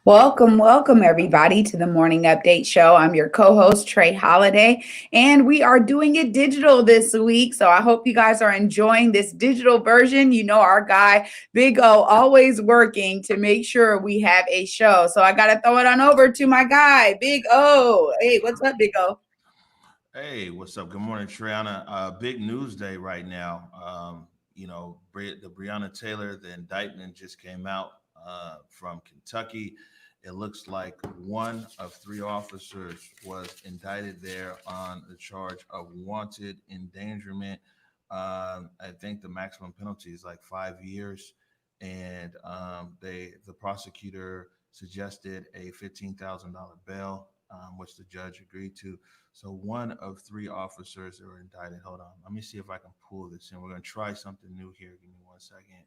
Welcome, welcome everybody to the Morning Update Show. I'm your co-host Trey Holiday, and we are doing it digital this week. So I hope you guys are enjoying this digital version. You know, our guy Big O always working to make sure we have a show. So I got to throw it on over to my guy, Big O. Hey, what's up, Big O? Hey, what's up? Good morning, Triana. Big news day right now. The Breonna Taylor, the indictment just came out from Kentucky. It looks like one of three officers was indicted there on the charge of wanted endangerment. I think the maximum penalty is like 5 years, and the prosecutor suggested a $15,000 bail, which the judge agreed to. So one of three officers that were indicted. Hold on, let me see if I can pull this in. We're going to try something new here. Give me 1 second.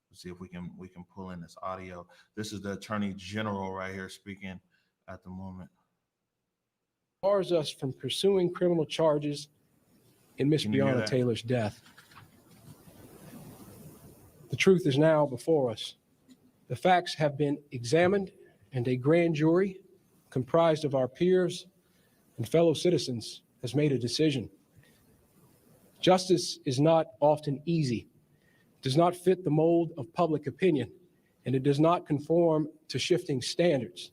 Let's see if we can pull in this audio. This is the Attorney General right here speaking at the moment. Bars us from pursuing criminal charges in Miss Breonna Taylor's death. The truth is now before us. The facts have been examined, and a grand jury comprised of our peers and fellow citizens has made a decision. Justice is not often easy, does not fit the mold of public opinion, and it does not conform to shifting standards.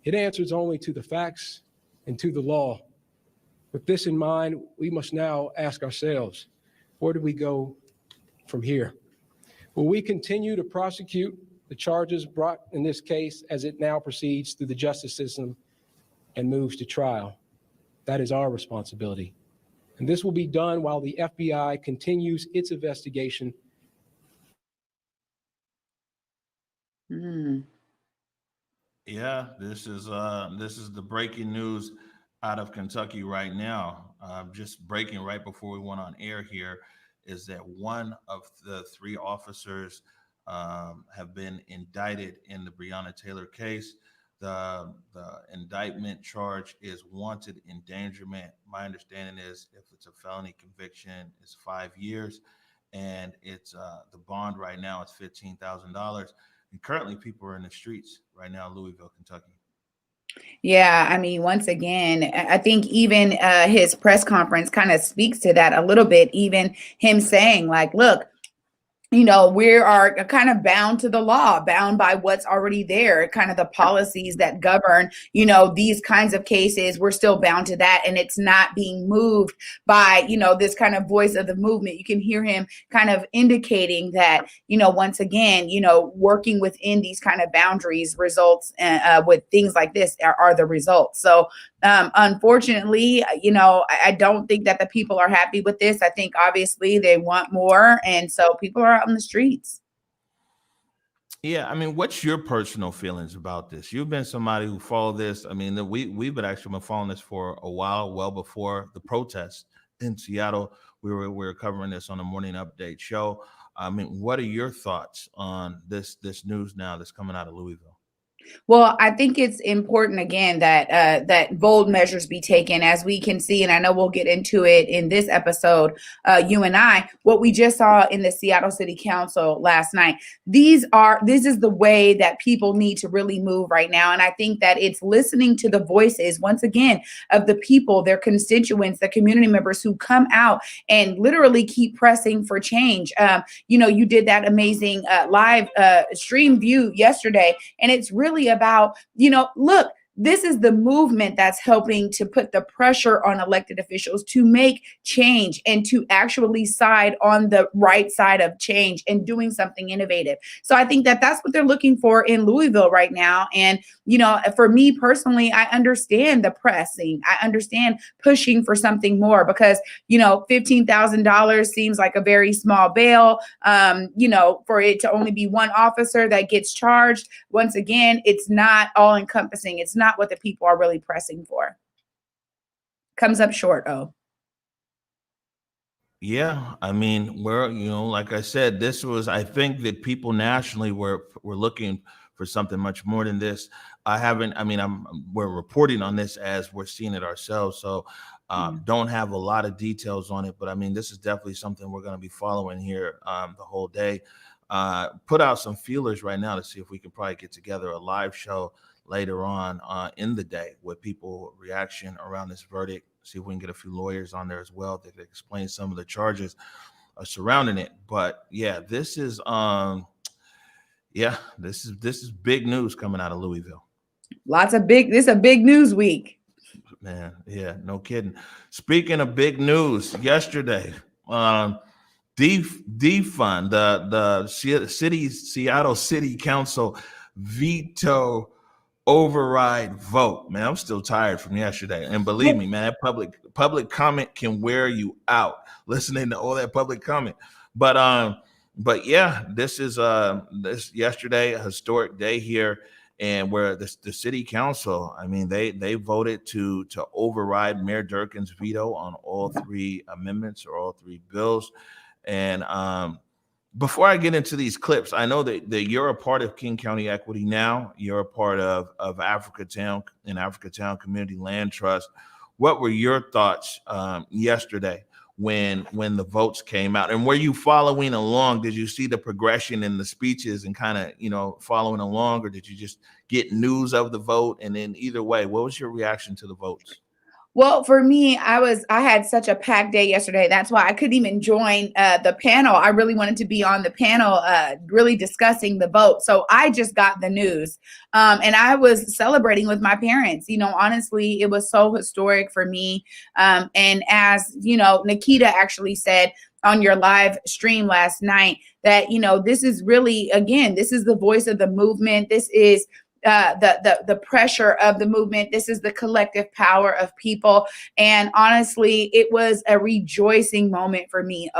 It answers only to the facts and to the law. With this in mind, we must now ask ourselves, where do we go from here? Will we continue to prosecute the charges brought in this case as it now proceeds through the justice system and moves to trial? That is our responsibility. And this will be done while the FBI continues its investigation. Yeah, this is the breaking news out of Kentucky right now. Just breaking right before we went on air here is that one of the three officers have been indicted in the Breonna Taylor case. The indictment charge is wanted endangerment. My understanding is if it's a felony conviction, it's 5 years, and it's the bond right now is $15,000. And currently, people are in the streets right now in Louisville, Kentucky. Yeah, I mean, once again, I think even his press conference kind of speaks to that a little bit. Even him saying, like, look, we are kind of bound to the law, bound by what's already there, kind of the policies that govern, these kinds of cases. We're still bound to that. And it's not being moved by, this kind of voice of the movement. You can hear him kind of indicating that, once again, working within these kind of boundaries results with things like this are the results. So unfortunately, I don't think that the people are happy with this. I think obviously they want more. And so people are out in the streets. Yeah, I mean, what's your personal feelings about this? You've been somebody who followed this. I mean, we've been following this for a while, well before the protests in Seattle. We were covering this on the Morning Update show. I mean, what are your thoughts on this news now that's coming out of Louisville? Well, I think it's important again that bold measures be taken, as we can see, and I know we'll get into it in this episode. You and I, what we just saw in the Seattle City Council last night. This is the way that people need to really move right now, and I think that it's listening to the voices once again of the people, their constituents, the community members who come out and literally keep pressing for change. You did that amazing live stream view yesterday, and it's really about, look, this is the movement that's helping to put the pressure on elected officials to make change and to actually side on the right side of change and doing something innovative. So I think that that's what they're looking for in Louisville right now. And, for me personally, I understand the pressing. I understand pushing for something more because, $15,000 seems like a very small bail, for it to only be one officer that gets charged. Once again, it's not all encompassing. It's not what the people are really pressing for. Comes up short, Yeah, I mean, like I said, I think that people nationally were looking for something much more than this. We're reporting on this as we're seeing it ourselves. So don't have a lot of details on it, but I mean, this is definitely something we're going to be following here the whole day. Put out some feelers right now to see if we can probably get together a live show later on in the day with people reaction around this verdict. See if we can get a few lawyers on there as well that can explain some of the charges surrounding it. But yeah, this is big news coming out of Louisville. This is a big news week. Man, yeah, no kidding. Speaking of big news, yesterday, defund the Seattle City Council veto override vote. Man, I'm still tired from yesterday, and believe me, man, that public comment can wear you out listening to all that public comment. But yeah, this is this yesterday, a historic day here. And where the city council, I mean, they voted to override Mayor Durkan's veto on all three amendments or all three bills. And before I get into these clips, I know that you're a part of King County Equity now. You're a part of Africatown and Africatown Community Land Trust. What were your thoughts yesterday when the votes came out? And were you following along? Did you see the progression in the speeches and kind of, following along, or did you just get news of the vote? And then either way, what was your reaction to the votes? Well, for me, I had such a packed day yesterday. That's why I couldn't even join the panel. I really wanted to be on the panel, really discussing the vote. So I just got the news, and I was celebrating with my parents. Honestly, it was so historic for me. And as Nikkita actually said on your live stream last night, that this is really, again, this is the voice of the movement. This is the pressure of the movement. This is the collective power of people. And honestly, it was a rejoicing moment for me.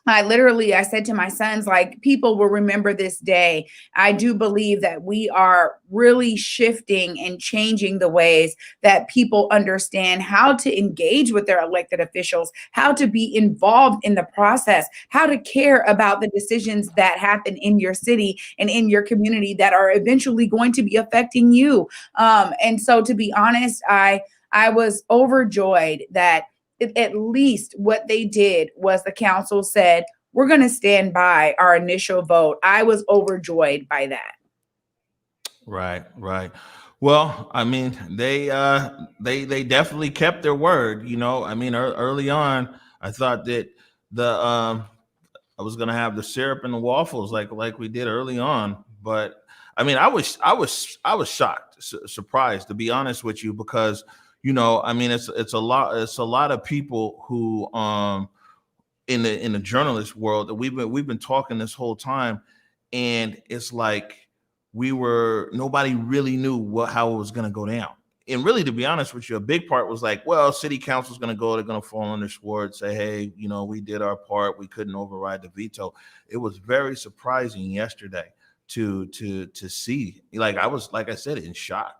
I said to my sons, like, people will remember this day. I do believe that we are really shifting and changing the ways that people understand how to engage with their elected officials, how to be involved in the process, how to care about the decisions that happen in your city and in your community that are eventually going to be affecting you. And so, to be honest, I was overjoyed that at least what they did was the council said, we're going to stand by our initial vote. I was overjoyed by that. Right. Well, I mean, they definitely kept their word. I mean, early on, I thought that I was going to have the syrup and the waffles like we did early on. But I mean, I was shocked, surprised, to be honest with you, because I mean, it's a lot of people who in the journalist world that we've been talking this whole time, and it's like nobody really knew how it was going to go down. And really, to be honest with you, a big part was like, well, city council's going to go, they're going to fall on their sword, say, hey, we did our part, we couldn't override the veto. It was very surprising yesterday to see. Like, I was, like I said, in shock.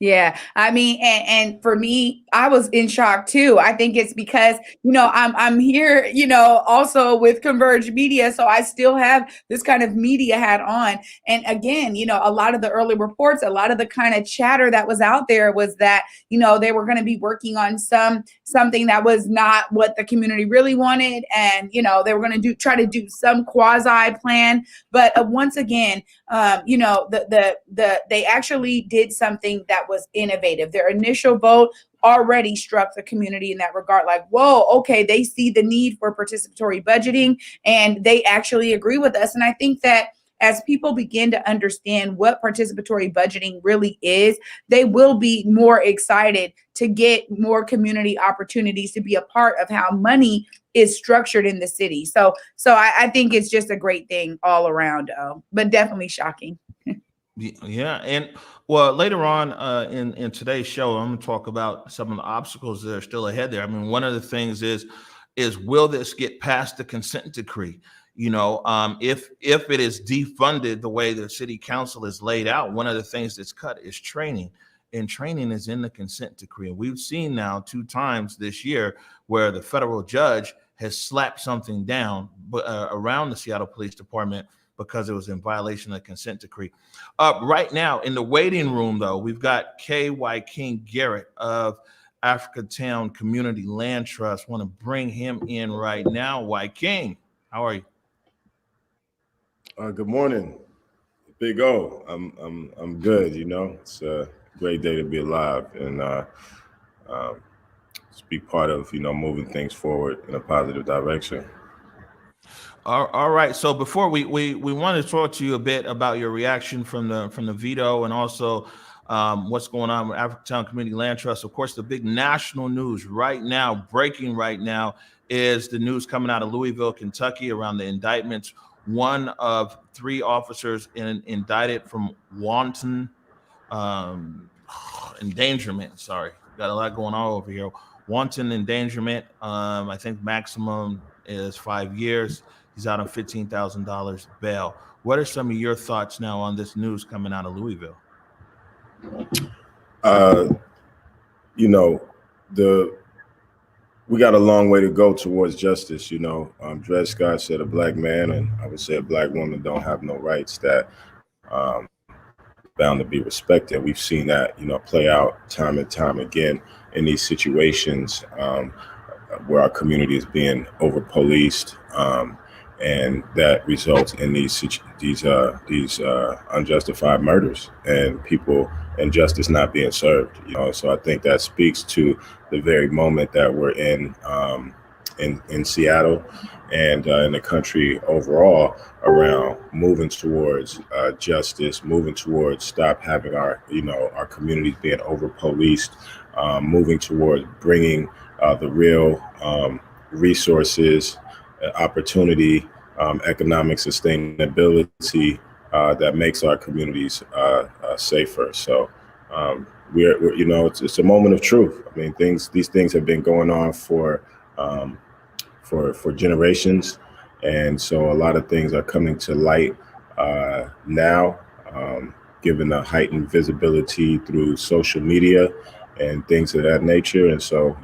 Yeah, I mean, and for me, I was in shock too. I think it's because, I'm here, also with ConvergeMedia. So I still have this kind of media hat on. And again, a lot of the early reports, a lot of the kind of chatter that was out there was that, they were going to be working on something that was not what the community really wanted. And, they were going to try to do some quasi plan. But once again, they actually did something that was innovative. Their initial vote already struck the community in that regard. Like, whoa, okay, they see the need for participatory budgeting and they actually agree with us. And I think that as people begin to understand what participatory budgeting really is, they will be more excited to get more community opportunities to be a part of how money is structured in the city. So I think it's just a great thing all around, but definitely shocking. Yeah. And well, later on in today's show, I'm going to talk about some of the obstacles that are still ahead there. I mean, one of the things is will this get past the consent decree? If it is defunded the way the city council is laid out, one of the things that's cut is training. And training is in the consent decree. And we've seen now 2 times this year where the federal judge has slapped something down around the Seattle Police Department because it was in violation of the consent decree. Right now in the waiting room, though, we've got K.Y. King Garrett of Africatown Community Land Trust. Want to bring him in right now. Y. King, how are you? Good morning. Big O, I'm good. You know, it's a great day to be alive and to be part of moving things forward in a positive direction. All right. So before we want to talk to you a bit about your reaction from the veto and also what's going on with Africatown Community Land Trust. Of course, the big national news right now, breaking right now, is the news coming out of Louisville, Kentucky, around the indictments. One of 3 officers indicted from wanton endangerment. Sorry, got a lot going on over here. Wanton endangerment. I think maximum is 5 years. He's out on $15,000 bail. What are some of your thoughts now on this news coming out of Louisville? We got a long way to go towards justice. Dred Scott said a black man, and I would say a black woman, don't have no rights that bound to be respected. We've seen that, play out time and time again in these situations where our community is being over policed, and that results in these unjustified murders and people and justice not being served. So I think that speaks to the very moment that we're in Seattle and in the country overall around moving towards justice, moving towards stop having our communities being over policed, moving towards bringing the real resources, opportunity, economic sustainability that makes our communities safer. So we're it's a moment of truth. I mean, these things have been going on for generations, and so a lot of things are coming to light now, given the heightened visibility through social media and things of that nature. And so,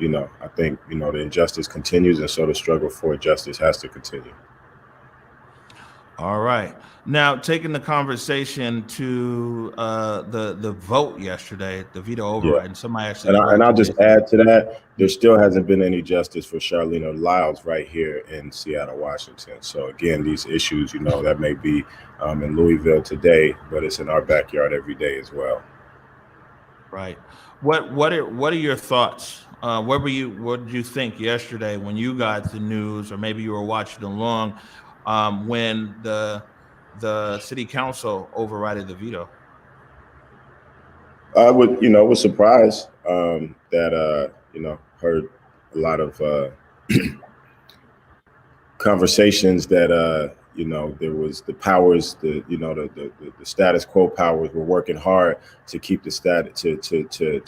I think, the injustice continues, and so the struggle for justice has to continue. All right. Now, taking the conversation to the vote yesterday, the veto override, and somebody actually. And I'll just add to that, there still hasn't been any justice for Charlene Lyles right here in Seattle, Washington. So again, these issues, that may be in Louisville today, but it's in our backyard every day as well. Right. What are your thoughts? What did you think yesterday when you got the news, or maybe you were watching along when the city council overrided the veto? I was surprised that heard a lot of conversations that there was the powers, the status quo powers were working hard to keep the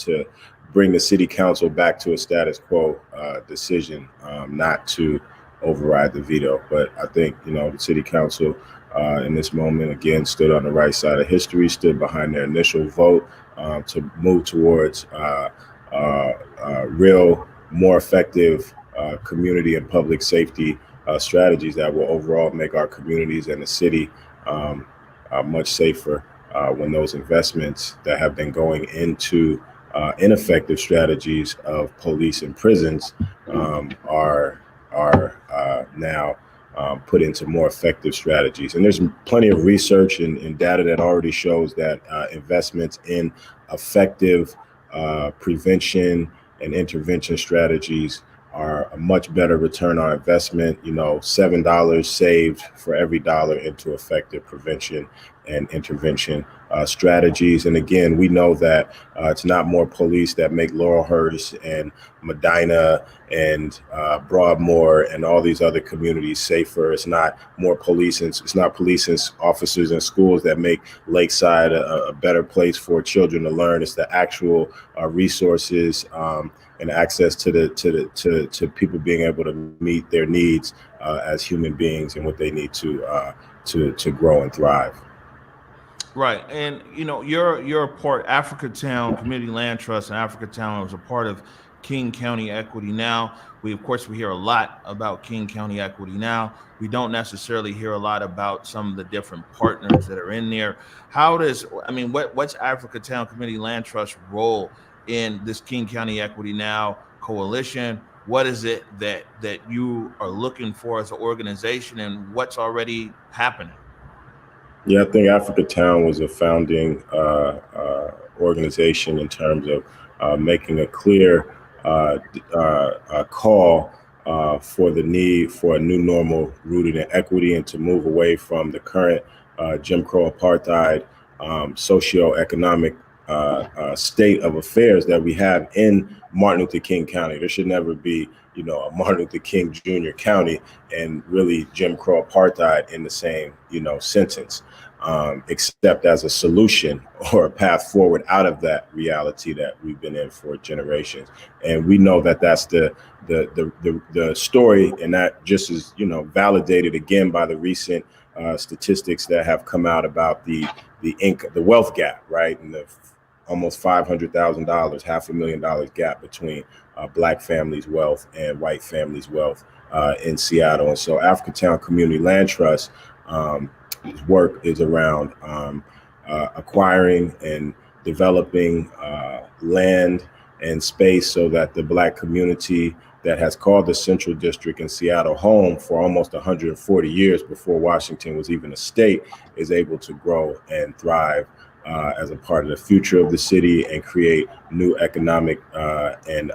to bring the city council back to a status quo decision, not to override the veto. But I think the city council in this moment again stood on the right side of history, stood behind their initial vote to move towards real, more effective community and public safety strategies that will overall make our communities and the city much safer when those investments that have been going into ineffective strategies of police and prisons are now put into more effective strategies. And there's plenty of research and data that already shows that investments in effective prevention and intervention strategies are a much better return on investment. $7 saved for every dollar into effective prevention and intervention strategies. And again, we know that it's not more police that make Laurelhurst and Medina and Broadmoor and all these other communities safer. It's not more police, and it's not police and officers in schools that make Lakeside a better place for children to learn. It's the actual resources and access to people being able to meet their needs as human beings and what they need to grow and thrive. Right. And, you're a part, Africatown Community Land Trust, and Africatown was a part of King County Equity Now. We hear a lot about King County Equity Now. We don't necessarily hear a lot about some of the different partners that are in there. What's Africatown Community Land Trust's role in this King County Equity Now coalition? What is it that you are looking for as an organization, and what's already happening? Yeah, I think Africa Town was a founding organization in terms of making a clear call for the need for a new normal rooted in equity and to move away from the current Jim Crow apartheid socioeconomic state of affairs that we have in Martin Luther King County. There should never be, a Martin Luther King Jr. County and really Jim Crow apartheid in the same, sentence, except as a solution or a path forward out of that reality that we've been in for generations. And we know that that's the story, and that just is, validated again by the recent statistics that have come out about the wealth gap, right? And the almost $500,000, $500,000 gap between Black families' wealth and white families' wealth in Seattle. And so Africa Town Community Land Trust work is around acquiring and developing land and space so that the Black community that has called the Central District in Seattle home for almost 140 years before Washington was even a state is able to grow and thrive as a part of the future of the city and create new economic and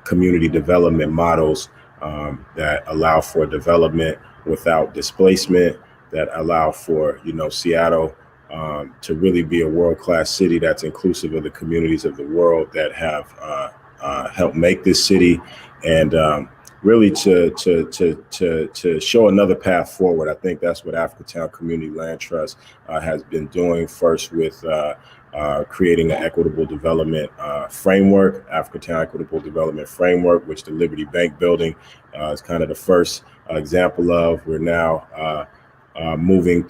community development models that allow for development without displacement, that allow for, Seattle to really be a world-class city that's inclusive of the communities of the world that have helped make this city, and really to show another path forward. I think that's what Africa Town Community Land Trust has been doing, first with creating an equitable development framework, Africa Town Equitable Development Framework, which the Liberty Bank building is kind of the first example of. We're now moving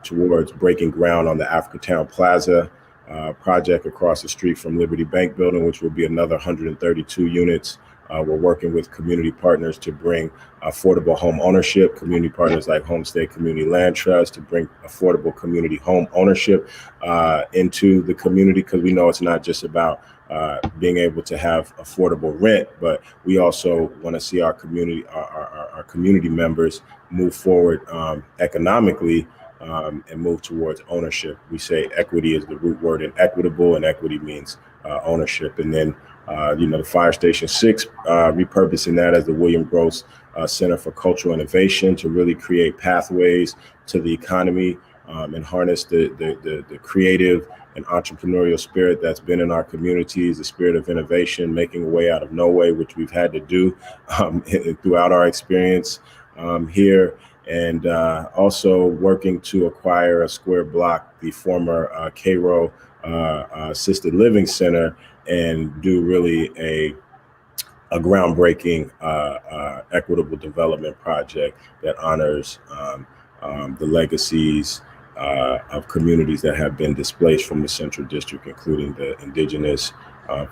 towards breaking ground on the Africa Town Plaza project across the street from Liberty Bank building, which will be another 132 units. We're working with community partners to bring affordable home ownership, community partners like Homestead Community Land Trust to bring affordable community home ownership into the community, because we know it's not just about being able to have affordable rent, but we also want to see our community, our community members move forward economically and move towards ownership. We say equity is the root word in equitable, and equity means ownership. And then the Fire Station 6, repurposing that as the William Gross Center for Cultural Innovation to really create pathways to the economy and harness the creative and entrepreneurial spirit that's been in our communities, the spirit of innovation, making a way out of no way, which we've had to do throughout our experience here. And also working to acquire a square block, the former Cairo Assisted Living Center, and do really a groundbreaking equitable development project that honors the legacies of communities that have been displaced from the Central District, including the Indigenous,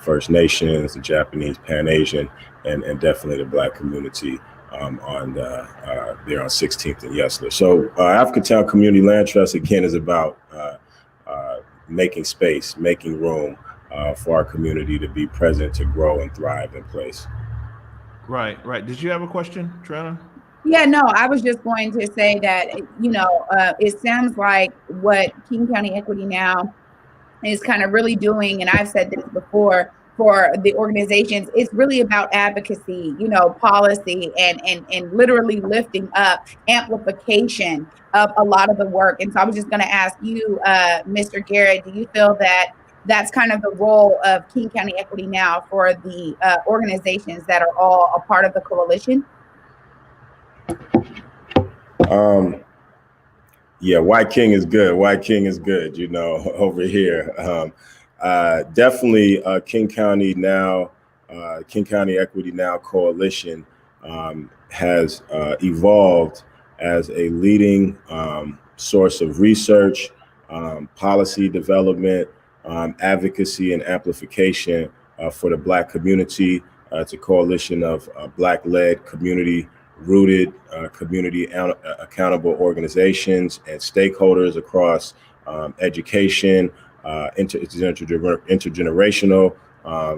First Nations, the Japanese, Pan-Asian, and definitely the Black community on there on 16th and Yesler. So Africa Town Community Land Trust, again, is about making space, making room for our community to be present, to grow and thrive in place. Right. Did you have a question, Triana? Yeah, no, I was just going to say that, it sounds like what King County Equity Now is kind of really doing, and I've said this before, for the organizations, it's really about advocacy, policy, and literally lifting up amplification of a lot of the work. And so I was just going to ask you, Mr. Garrett, do you feel that that's kind of the role of King County Equity Now for the organizations that are all a part of the coalition? Yeah, White King is good. White King is good, over here. Definitely King County Equity Now Coalition has evolved as a leading source of research, policy development, advocacy, and amplification for the Black community. It's a coalition of Black-led, community-rooted, community accountable organizations and stakeholders across education, intergenerational.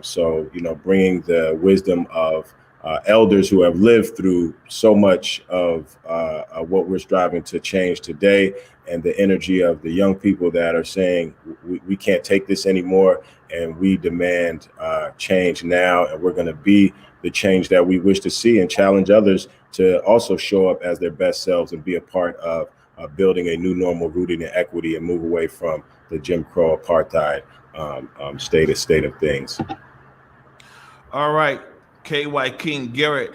So, bringing the wisdom of elders who have lived through so much of what we're striving to change today, and the energy of the young people that are saying we can't take this anymore, and we demand change now, and we're going to be the change that we wish to see, and challenge others to also show up as their best selves and be a part of building a new normal rooted in equity and move away from the Jim Crow apartheid state of things. All right, K.Y. King Garrett,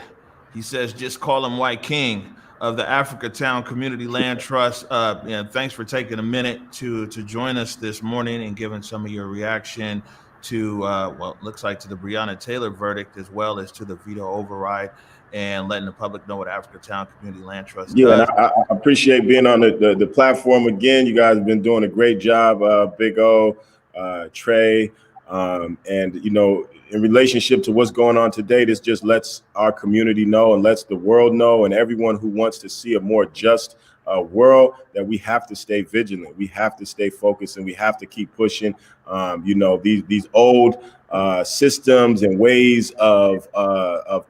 he says, just call him White King of the Africatown Community Land Trust. And thanks for taking a minute to join us this morning and giving some of your reaction to, well, it looks like to the Breonna Taylor verdict, as well as to the veto override, and letting the public know what Africatown Community Land Trust does. Yeah, and I appreciate being on the platform again. You guys have been doing a great job, Big O, Trey, and, you know, in relationship to what's going on today, this just lets our community know and lets the world know, and everyone who wants to see a more just world, that we have to stay vigilant, we have to stay focused, and we have to keep pushing. You know, these old systems and ways of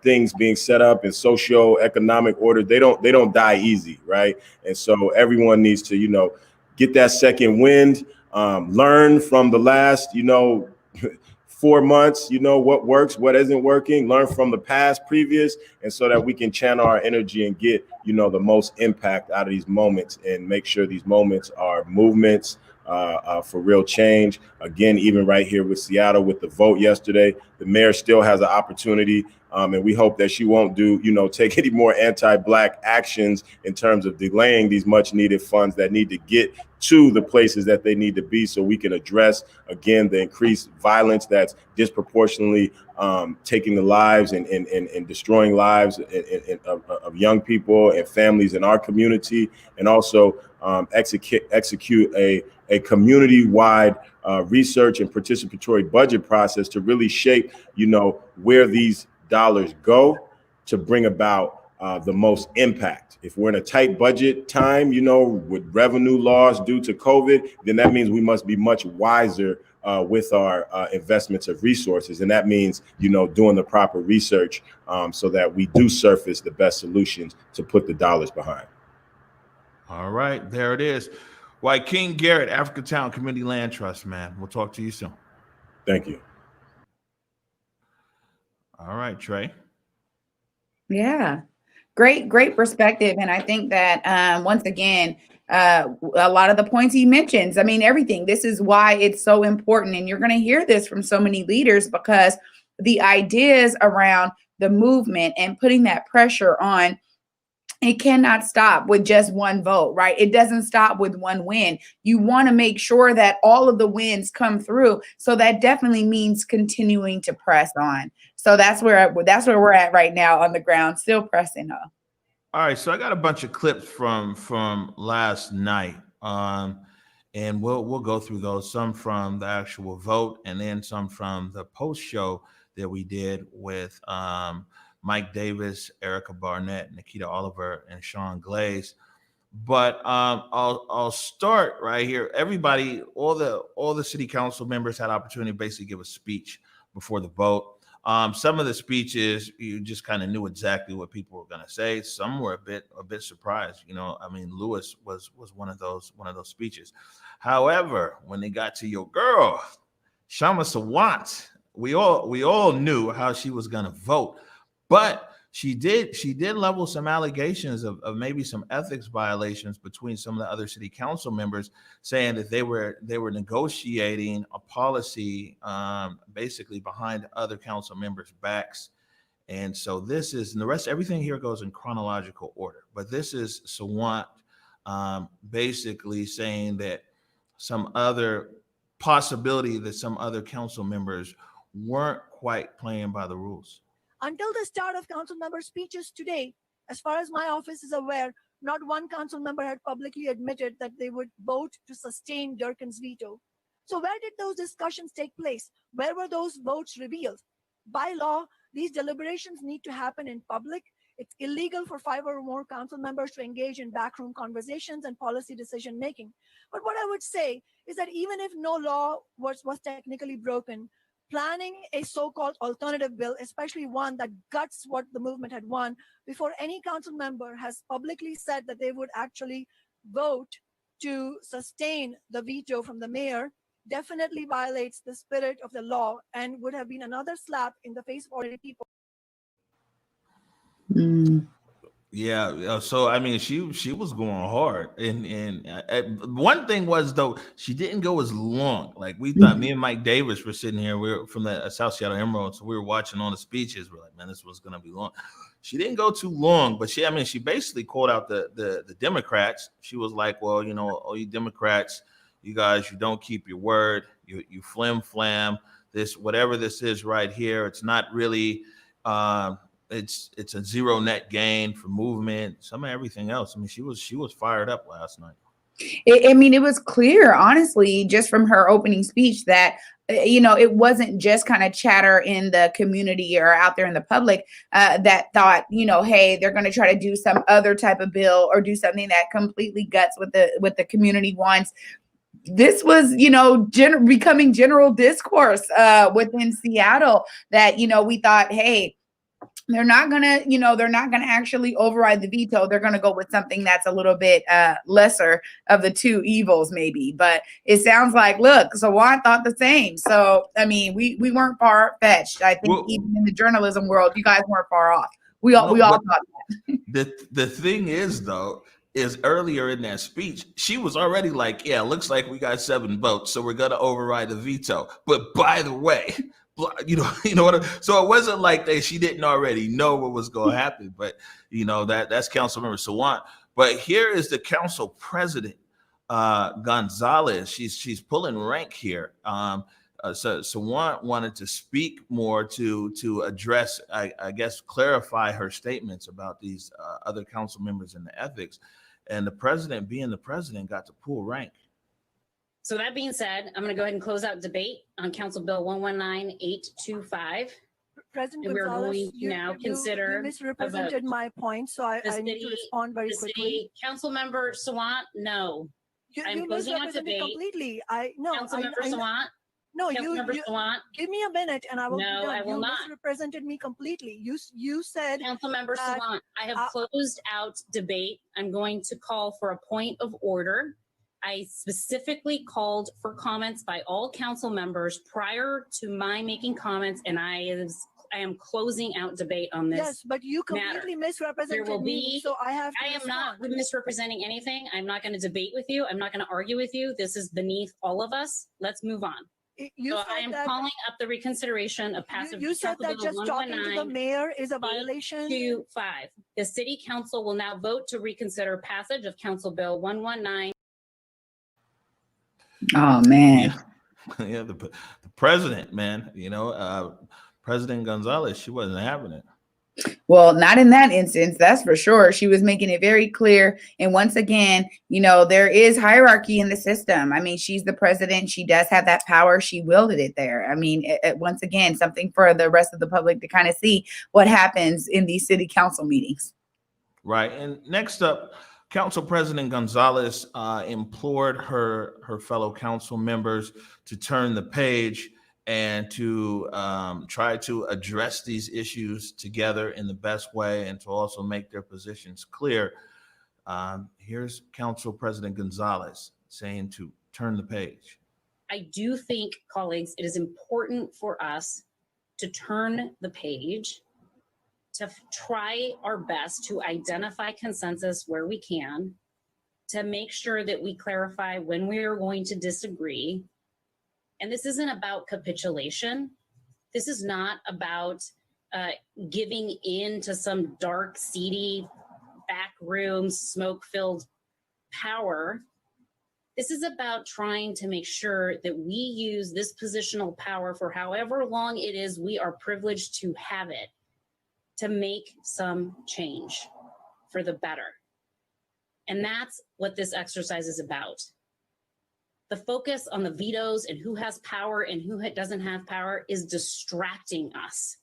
things being set up in socio-economic order, they don't die easy, right? And so everyone needs to, you know, get that second wind, learn from the last, you know, 4 months, you know, what works, what isn't working, learn from the past previous, and so that we can channel our energy and get, you know, the most impact out of these moments, and make sure these moments are movements for real change. Again, even right here with Seattle, with the vote yesterday, the mayor still has an opportunity, and we hope that she won't take any more anti-Black actions in terms of delaying these much needed funds that need to get to the places that they need to be, so we can address, again, the increased violence that's disproportionately taking the lives and destroying lives of young people and families in our community, and also execute a community-wide research and participatory budget process to really shape, you know, where these dollars go to bring about the most impact. If we're in a tight budget time, you know, with revenue loss due to COVID, then that means we must be much wiser with our investments of resources. And that means, you know, doing the proper research so that we do surface the best solutions to put the dollars behind. All right, there it is. White King Garrett, Africatown Community Land Trust, man. We'll talk to you soon. Thank you. All right, Trey. Yeah, great perspective. And I think that once again, a lot of the points he mentions, I mean, everything, this is why it's so important. And you're going to hear this from so many leaders, because the ideas around the movement and putting that pressure on, it cannot stop with just one vote, right? It doesn't stop with one win. You want to make sure that all of the wins come through. So that definitely means continuing to press on. So that's where we're at right now on the ground, still pressing on. All right, so I got a bunch of clips from last night, and we'll go through those. Some from the actual vote, and then some from the post show that we did with Mike Davis, Erica Barnett, Nikkita Oliver, and Sean Glaze. But I'll start right here. Everybody, all the city council members had opportunity to basically give a speech before the vote. Some of the speeches, you just kind of knew exactly what people were going to say. Some were a bit surprised. You know, I mean, Lewis was one of those speeches. However, when they got to your girl, Shama Sawant, we all knew how she was going to vote, but she did level some allegations of maybe some ethics violations between some of the other city council members, saying that they were negotiating a policy basically behind other council members' backs. And so this is, and the rest, everything here goes in chronological order, but this is Sawant basically saying that some other possibility that some other council members weren't quite playing by the rules. Until the start of council member speeches today, as far as my office is aware, not one council member had publicly admitted that they would vote to sustain Durkan's veto. So where did those discussions take place? Where were those votes revealed? By law, these deliberations need to happen in public. It's illegal for 5 or more council members to engage in backroom conversations and policy decision making. But what I would say is that even if no law was technically broken, planning a so-called alternative bill, especially one that guts what the movement had won, before any council member has publicly said that they would actually vote to sustain the veto from the mayor, definitely violates the spirit of the law and would have been another slap in the face of ordinary people. Yeah, so I mean, she was going hard, and one thing was though she didn't go as long. Like we thought, me and Mike Davis were sitting here. We were from the South Seattle Emerald, so we were watching all the speeches. We're like, man, this was gonna be long. She didn't go too long, but she basically called out the Democrats. She was like, well, you know, all you Democrats, you guys, you don't keep your word. You flim flam. This whatever this is right here, it's not really. It's a zero net gain for movement, some of everything else. I mean, she was fired up last night. It was clear, honestly, just from her opening speech that, you know, it wasn't just kind of chatter in the community or out there in the public that thought, you know, hey, they're going to try to do some other type of bill or do something that completely guts what the community wants. This was, you know, becoming general discourse within Seattle that, you know, we thought, hey, they're not gonna actually override the veto. They're gonna go with something that's a little bit lesser of the two evils, maybe. But it sounds like, look, Sawant thought the same. So I mean, we weren't far fetched. I think even in the journalism world, you guys weren't far off. We all thought that. The thing is though, is earlier in that speech, she was already like, yeah, looks like we got 7 votes, so we're gonna override the veto. But by the way, you know what so it wasn't like she didn't already know what was going to happen, but you know that's Councilmember Sawant. But here is the council president, Gonzalez. She's pulling rank here. So Sawant wanted to speak more to address, I guess, clarify her statements about these other council members and the ethics, and the president, being the president, got to pull rank. So that being said, I'm going to go ahead and close out debate on Council Bill 119825. President And we're Gonzalez, going to now consider you misrepresented my point, so I need to respond very quickly. Council Member Sawant, no. I'm closing out debate. Completely. Council Member Sawant. No, Sawant. Give me a minute and I will. No, I will not. You misrepresented me completely. You said. Councilmember Sawant, I have closed out debate. I'm going to call for a point of order. I specifically called for comments by all council members prior to my making comments, and I am closing out debate on this. Yes, but you completely misrepresented me, so I have to I am not misrepresenting anything. I'm not going to debate with you. I'm not going to argue with you. This is beneath all of us. Let's move on. I am calling up the reconsideration of passage. You said that just talking to the mayor is a violation. 825. The city council will now vote to reconsider passage of Council Bill 119. Oh man. Yeah, the president, man, you know, President Gonzalez, she wasn't having it. Well, not in that instance, that's for sure. She was making it very clear. And once again, you know, there is hierarchy in the system. I mean, she's the president. She does have that power. She wielded it there. I mean, once again, something for the rest of the public to kind of see what happens in these city council meetings. Right. And next up, Council President Gonzalez implored her fellow council members to turn the page and to try to address these issues together in the best way and to also make their positions clear. Here's Council President Gonzalez saying to turn the page. I do think, colleagues, it is important for us to turn the page, to try our best to identify consensus where we can, to make sure that we clarify when we are going to disagree. And this isn't about capitulation. This is not about giving in to some dark, seedy, backroom, smoke-filled power. This is about trying to make sure that we use this positional power for however long it is we are privileged to have it, to make some change for the better. And that's what this exercise is about. The focus on the vetoes and who has power and who doesn't have power is distracting us.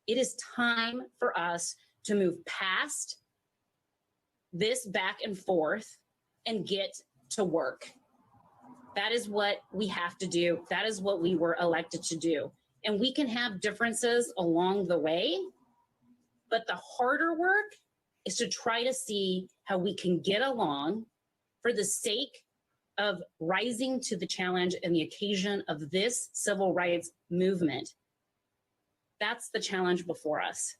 It is time for us to move past this back and forth and get to work. That is what we have to do. That is what we were elected to do. And we can have differences along the way, but the harder work is to try to see how we can get along for the sake of rising to the challenge and the occasion of this civil rights movement. That's the challenge before us.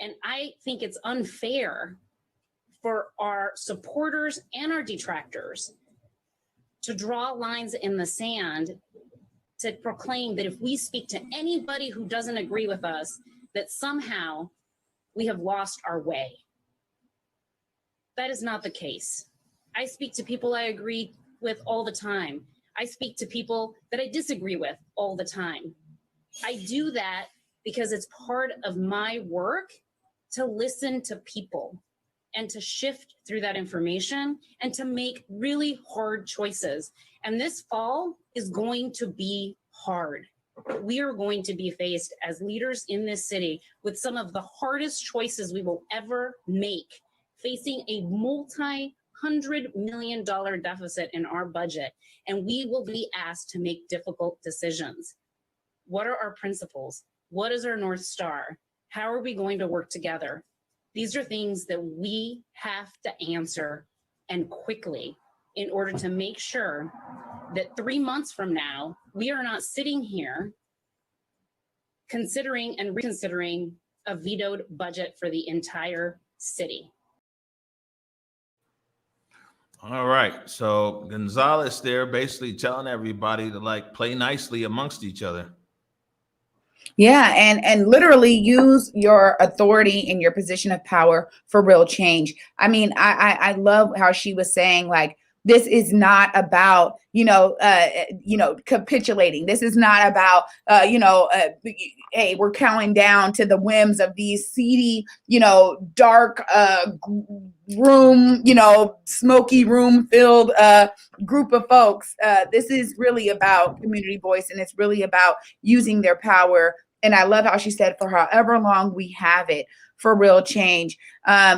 And I think it's unfair for our supporters and our detractors to draw lines in the sand to proclaim that if we speak to anybody who doesn't agree with us, that somehow we have lost our way. That is not the case. I speak to people I agree with all the time. I speak to people that I disagree with all the time. I do that because it's part of my work to listen to people and to shift through that information and to make really hard choices. And this fall is going to be hard. We are going to be faced as leaders in this city with some of the hardest choices we will ever make, facing a multi-$100 million deficit in our budget. And we will be asked to make difficult decisions. What are our principles? What is our North Star? How are we going to work together? These are things that we have to answer, and quickly, in order to make sure that 3 months from now, we are not sitting here considering and reconsidering a vetoed budget for the entire city. All right. So Gonzalez there basically telling everybody to like play nicely amongst each other. Yeah, and literally use your authority and your position of power for real change. I mean, I love how she was saying, like, this is not about, capitulating. This is not about, hey, we're counting down to the whims of these seedy, dark room, smoky room filled group of folks. This is really about community voice, and it's really about using their power. And I love how she said, for however long we have it, for real change.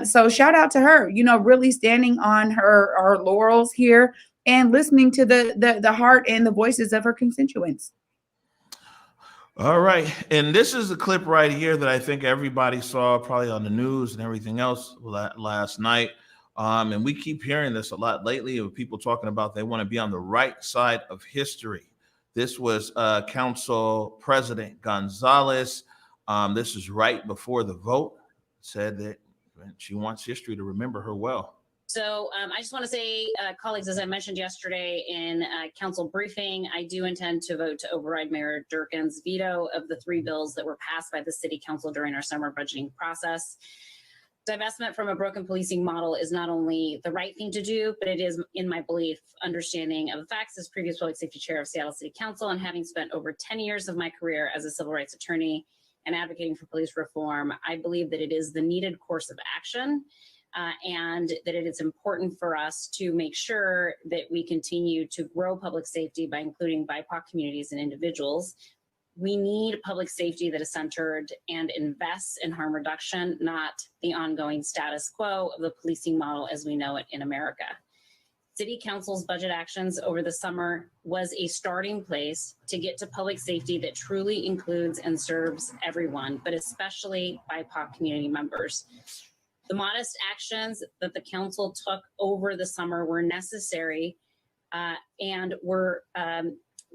So shout out to her, really standing on her laurels here and listening to the heart and the voices of her constituents. All right. And this is a clip right here that I think everybody saw probably on the news and everything else last night. And we keep hearing this a lot lately of people talking about they want to be on the right side of history. This was Council President Gonzalez. This is right before the vote, said that she wants history to remember her well. So I just want to say, colleagues, as I mentioned yesterday in council briefing, I do intend to vote to override Mayor Durkan's veto of the 3 bills that were passed by the city council during our summer budgeting process. Divestment from a broken policing model is not only the right thing to do, but it is, in my belief, understanding of the facts as previous public safety chair of Seattle City Council and having spent over 10 years of my career as a civil rights attorney and advocating for police reform, I believe that it is the needed course of action and that it is important for us to make sure that we continue to grow public safety by including BIPOC communities and individuals. We need public safety that is centered and invests in harm reduction, not the ongoing status quo of the policing model as we know it in America. City Council's budget actions over the summer was a starting place to get to public safety that truly includes and serves everyone, but especially BIPOC community members. The modest actions that the council took over the summer were necessary and were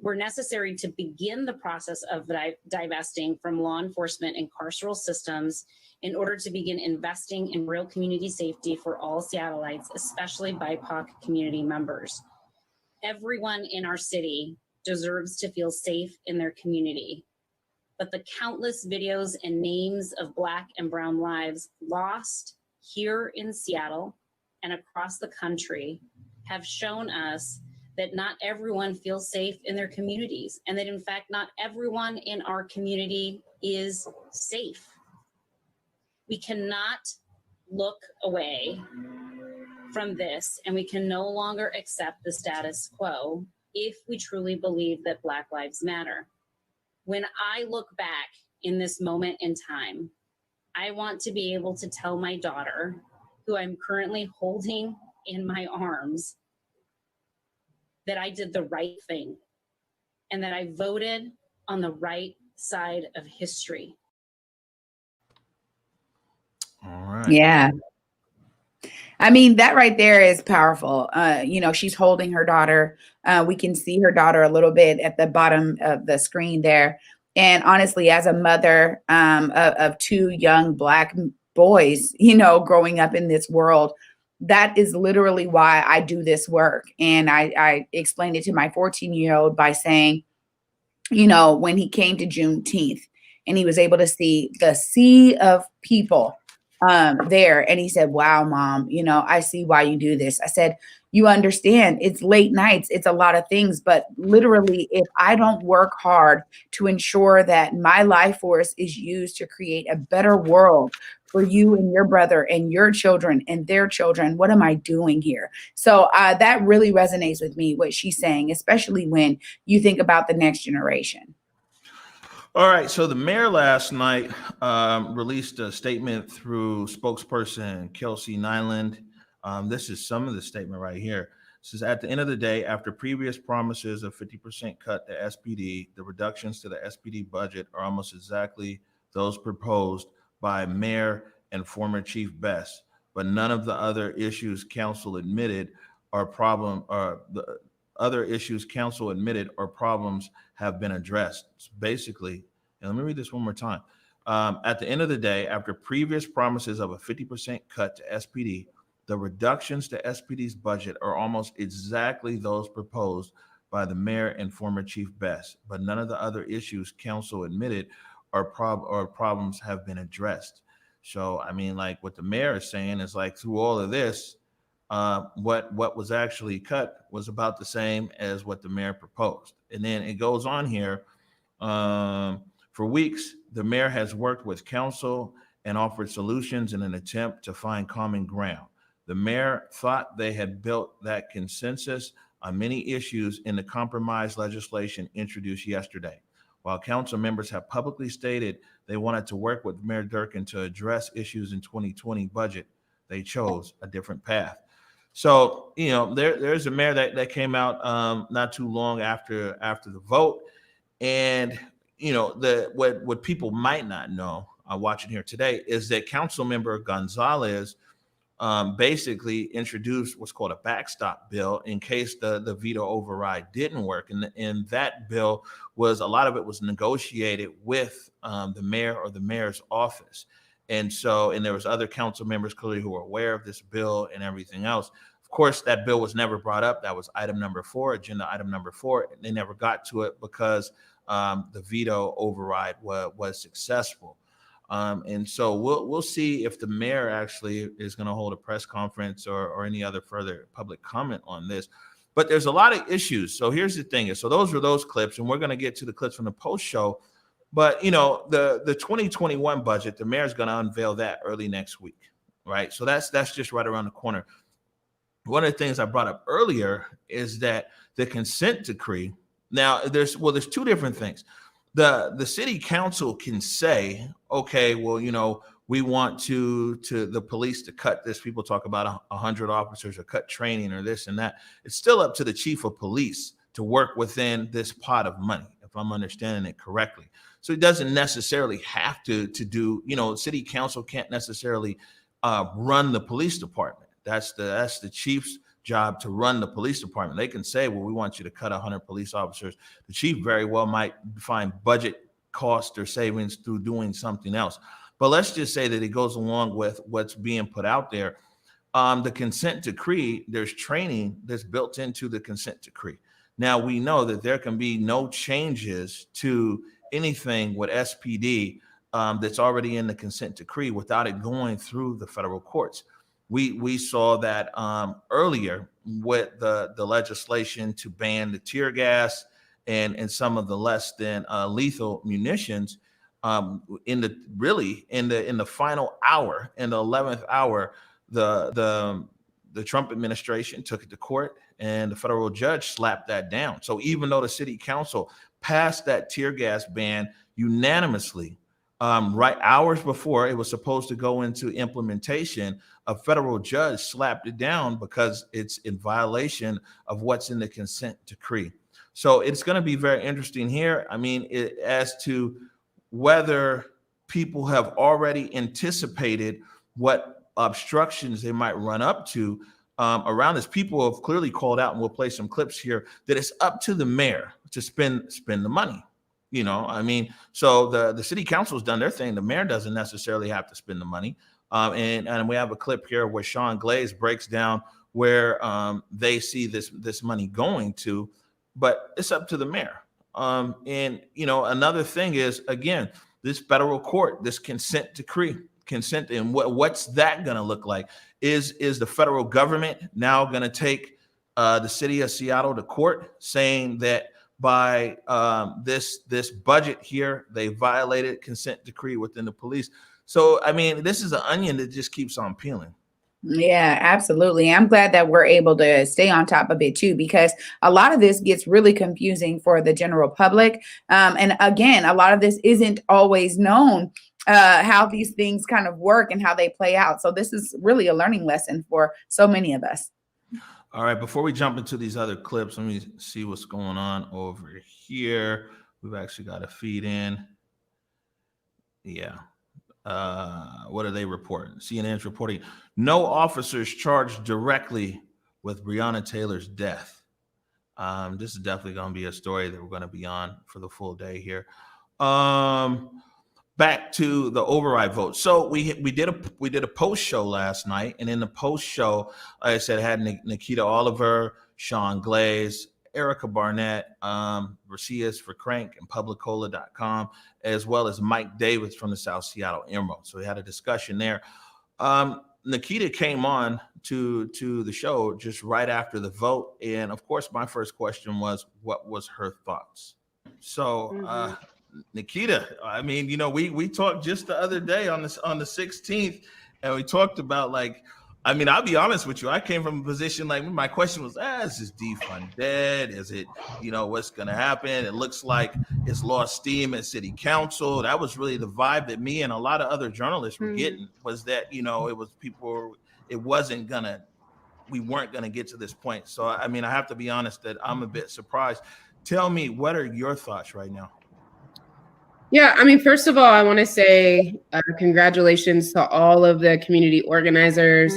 necessary to begin the process of divesting from law enforcement and carceral systems in order to begin investing in real community safety for all Seattleites, especially BIPOC community members. Everyone in our city deserves to feel safe in their community, but the countless videos and names of Black and Brown lives lost here in Seattle and across the country have shown us that not everyone feels safe in their communities, and that in fact, not everyone in our community is safe. We cannot look away from this, and we can no longer accept the status quo if we truly believe that Black lives matter. When I look back in this moment in time, I want to be able to tell my daughter, who I'm currently holding in my arms, that I did the right thing and that I voted on the right side of history. All right. Yeah. I mean, that right there is powerful. She's holding her daughter. We can see her daughter a little bit at the bottom of the screen there. And honestly, as a mother of two young Black boys, growing up in this world, that is literally why I do this work. And I explained it to my 14-year-old by saying, when he came to Juneteenth and he was able to see the sea of people there. And he said, wow, Mom, I see why you do this. I said, you understand it's late nights. It's a lot of things, but literally, if I don't work hard to ensure that my life force is used to create a better world for you and your brother and your children and their children, what am I doing here? So that really resonates with me, what she's saying, especially when you think about the next generation. All right. So the mayor last night released a statement through spokesperson Kelsey Nyland. This is some of the statement right here. It says, at the end of the day, after previous promises of 50% cut to SPD, the reductions to the SPD budget are almost exactly those proposed by Mayor and former Chief Best, but none of the other issues council admitted are problems have been addressed. So basically, and let me read this one more time. At the end of the day, after previous promises of a 50% cut to SPD, the reductions to SPD's budget are almost exactly those proposed by the mayor and former Chief Best, but none of the other issues council admitted or problems have been addressed. So, I mean, like what the mayor is saying is like through all of this, what was actually cut was about the same as what the mayor proposed. And then it goes on here. For weeks, the mayor has worked with council and offered solutions in an attempt to find common ground. The mayor thought they had built that consensus on many issues in the compromise legislation introduced yesterday. While council members have publicly stated they wanted to work with Mayor Durkan to address issues in 2020 budget, they chose a different path. So, there's a mayor that came out not too long after the vote. And, what people might not know watching here today is that council member Gonzalez basically introduced what's called a backstop bill in case the veto override didn't work. And that bill a lot of it was negotiated with the mayor or the mayor's office. And there was other council members clearly who were aware of this bill and everything else. Of course, that bill was never brought up. That was item number 4, agenda item number 4. They never got to it because the veto override was successful. And so we'll see if the mayor actually is going to hold a press conference or any other further public comment on this. But there's a lot of issues. So here's the thing. So those were those clips, and we're going to get to the clips from the post show. But, the 2021 budget, the mayor's going to unveil that early next week, right? So that's just right around the corner. One of the things I brought up earlier is that the consent decree. Now, there's two different things. The city council can say, okay, well, we want to the police to cut this. People talk about 100 officers or cut training or this and that. It's still up to the chief of police to work within this pot of money, if I'm understanding it correctly. So it doesn't necessarily have to do, city council can't necessarily run the police department. That's the chief's job to run the police department. They can say, well, we want you to cut 100 police officers. The chief very well might find budget cost or savings through doing something else. But let's just say that it goes along with what's being put out there. The consent decree, there's training that's built into the consent decree. Now, we know that there can be no changes to anything with SPD that's already in the consent decree without it going through the federal courts. We saw that earlier with the legislation to ban the tear gas and some of the less than lethal munitions. In the final hour, in the 11th hour, the Trump administration took it to court, and the federal judge slapped that down. So even though the city council passed that tear gas ban unanimously, right hours before it was supposed to go into implementation, a federal judge slapped it down because it's in violation of what's in the consent decree. So it's going to be very interesting here. I mean, as to whether people have already anticipated what obstructions they might run up to around this. People have clearly called out, and we'll play some clips here, that it's up to the mayor to spend the money. You know, I mean, so the city council has done their thing. The mayor doesn't necessarily have to spend the money. And we have a clip here where Sean Glaze breaks down where they see this money going to, but it's up to the mayor. And, you know, another thing is, again, this federal court, this consent decree, and what's that going to look like? Is the federal government now going to take the city of Seattle to court, saying that by this budget here, they violated consent decree within the police? So, I mean, this is an onion that just keeps on peeling. Yeah, absolutely. I'm glad that we're able to stay on top of it too, because a lot of this gets really confusing for the general public. And again, a lot of this isn't always known how these things kind of work and how they play out. So this is really a learning lesson for so many of us. All right, before we jump into these other clips, let me see what's going on over here. We've actually got a feed in. Yeah. What are they reporting? CNN's reporting no officers charged directly with Breonna Taylor's death. This is definitely going to be a story that we're going to be on for the full day here. Back to the override vote. So we did a post show last night, and in the post show, like I said, had Nikkita Oliver, Sean Glaze, Erica Barnett, Racias for Crank and Publicola.com, as well as Mike Davis from the South Seattle Emerald. So we had a discussion there. Nikkita came on to the show just right after the vote. And of course, my first question was, what was her thoughts? So Nikkita, I mean, you know, we talked just the other day on the 16th, and we talked about, like, I mean, I'll be honest with you. I came from a position, like, my question was, is this defund dead? Is it, you know, what's going to happen? It looks like it's lost steam at city council. That was really the vibe that me and a lot of other journalists were getting, was that, you know, we weren't going to get to this point. So, I mean, I have to be honest that I'm a bit surprised. Tell me, what are your thoughts right now? Yeah, I mean, first of all, I want to say congratulations to all of the community organizers.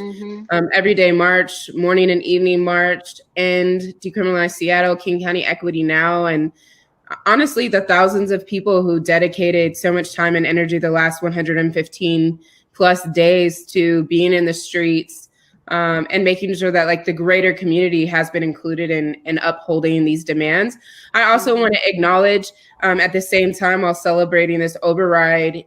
Everyday March, morning and evening march, and Decriminalize Seattle, King County Equity Now. And honestly, the thousands of people who dedicated so much time and energy the last 115 plus days to being in the streets and making sure that, like, the greater community has been included in upholding these demands. I also want to acknowledge at the same time, while celebrating this override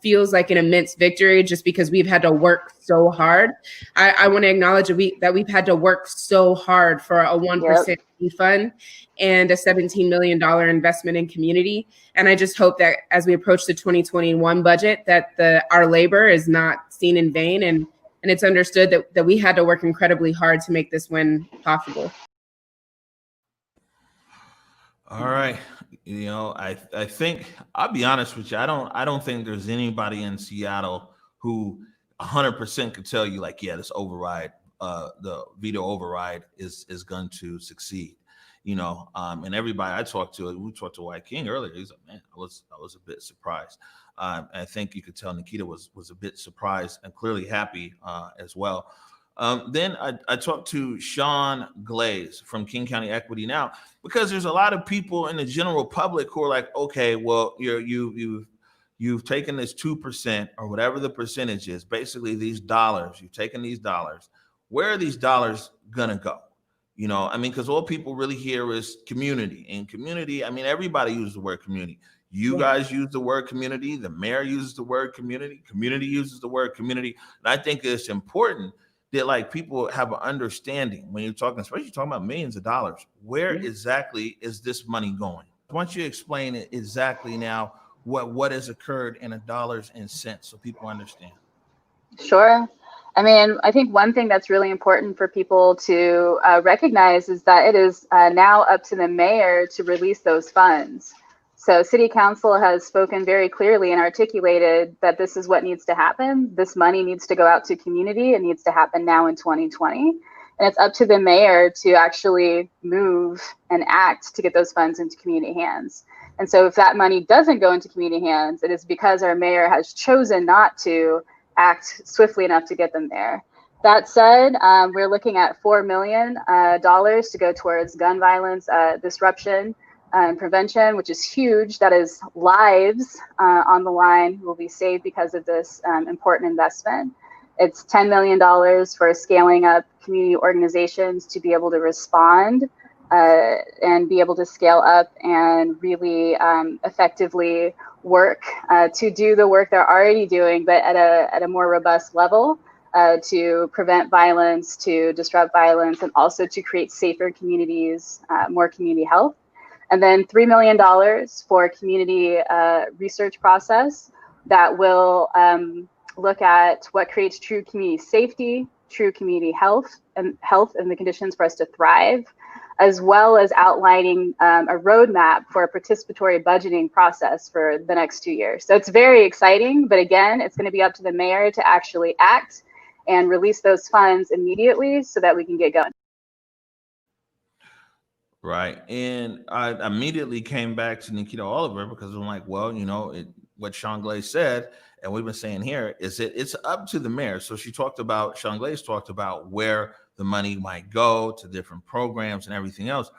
feels like an immense victory, just because we've had to work so hard. I want to acknowledge that we've had to work so hard for a 1% refund and a $17 million investment in community. And I just hope that as we approach the 2021 budget, that our labor is not seen in vain, and it's understood that we had to work incredibly hard to make this win possible. All right. You know, I think, I'll be honest with you, I don't think there's anybody in Seattle who 100% could tell you, like, yeah, this override, the veto override is going to succeed. You know, and everybody I talked to, we talked to White King earlier. He's like, man, I was a bit surprised. I think you could tell Nikkita was a bit surprised and clearly happy as well. Then I talked to Sean Glaze from King County Equity Now, because there's a lot of people in the general public who are like, okay, well, you've taken this 2% or whatever the percentage is, basically these dollars, you've taken these dollars. Where are these dollars gonna go? You know, I mean, because all people really hear is community. And community, I mean, everybody uses the word community. You guys use the word community. The mayor uses the word community. Community uses the word community. And I think it's important that, like, people have an understanding when you're talking, especially you're talking about millions of dollars. Where exactly is this money going? Why don't you explain it exactly now, what has occurred in dollars and cents, so people understand? Sure. I mean, I think one thing that's really important for people to recognize is that it is now up to the mayor to release those funds. So City Council has spoken very clearly and articulated that this is what needs to happen. This money needs to go out to community. It needs to happen now in 2020. And it's up to the mayor to actually move and act to get those funds into community hands. And so if that money doesn't go into community hands, it is because our mayor has chosen not to act swiftly enough to get them there. That said, we're looking at $4 million to go towards gun violence disruption and prevention, which is huge. That is lives on the line will be saved because of this important investment. It's $10 million for scaling up community organizations to be able to respond and be able to scale up and really effectively work to do the work they're already doing, but at a more robust level to prevent violence, to disrupt violence, and also to create safer communities, more community health. And then $3 million for community research process that will look at what creates true community safety, true community health, and the conditions for us to thrive, as well as outlining a roadmap for a participatory budgeting process for the next 2 years. So it's very exciting, but again, it's going to be up to the mayor to actually act and release those funds immediately so that we can get going. Right. And I immediately came back to Nikkita Oliver because I'm like, well, you know, what Sean Glaze said, and we've been saying here, is that it's up to the mayor. So Sean Glaze talked about where the money might go to different programs and everything else.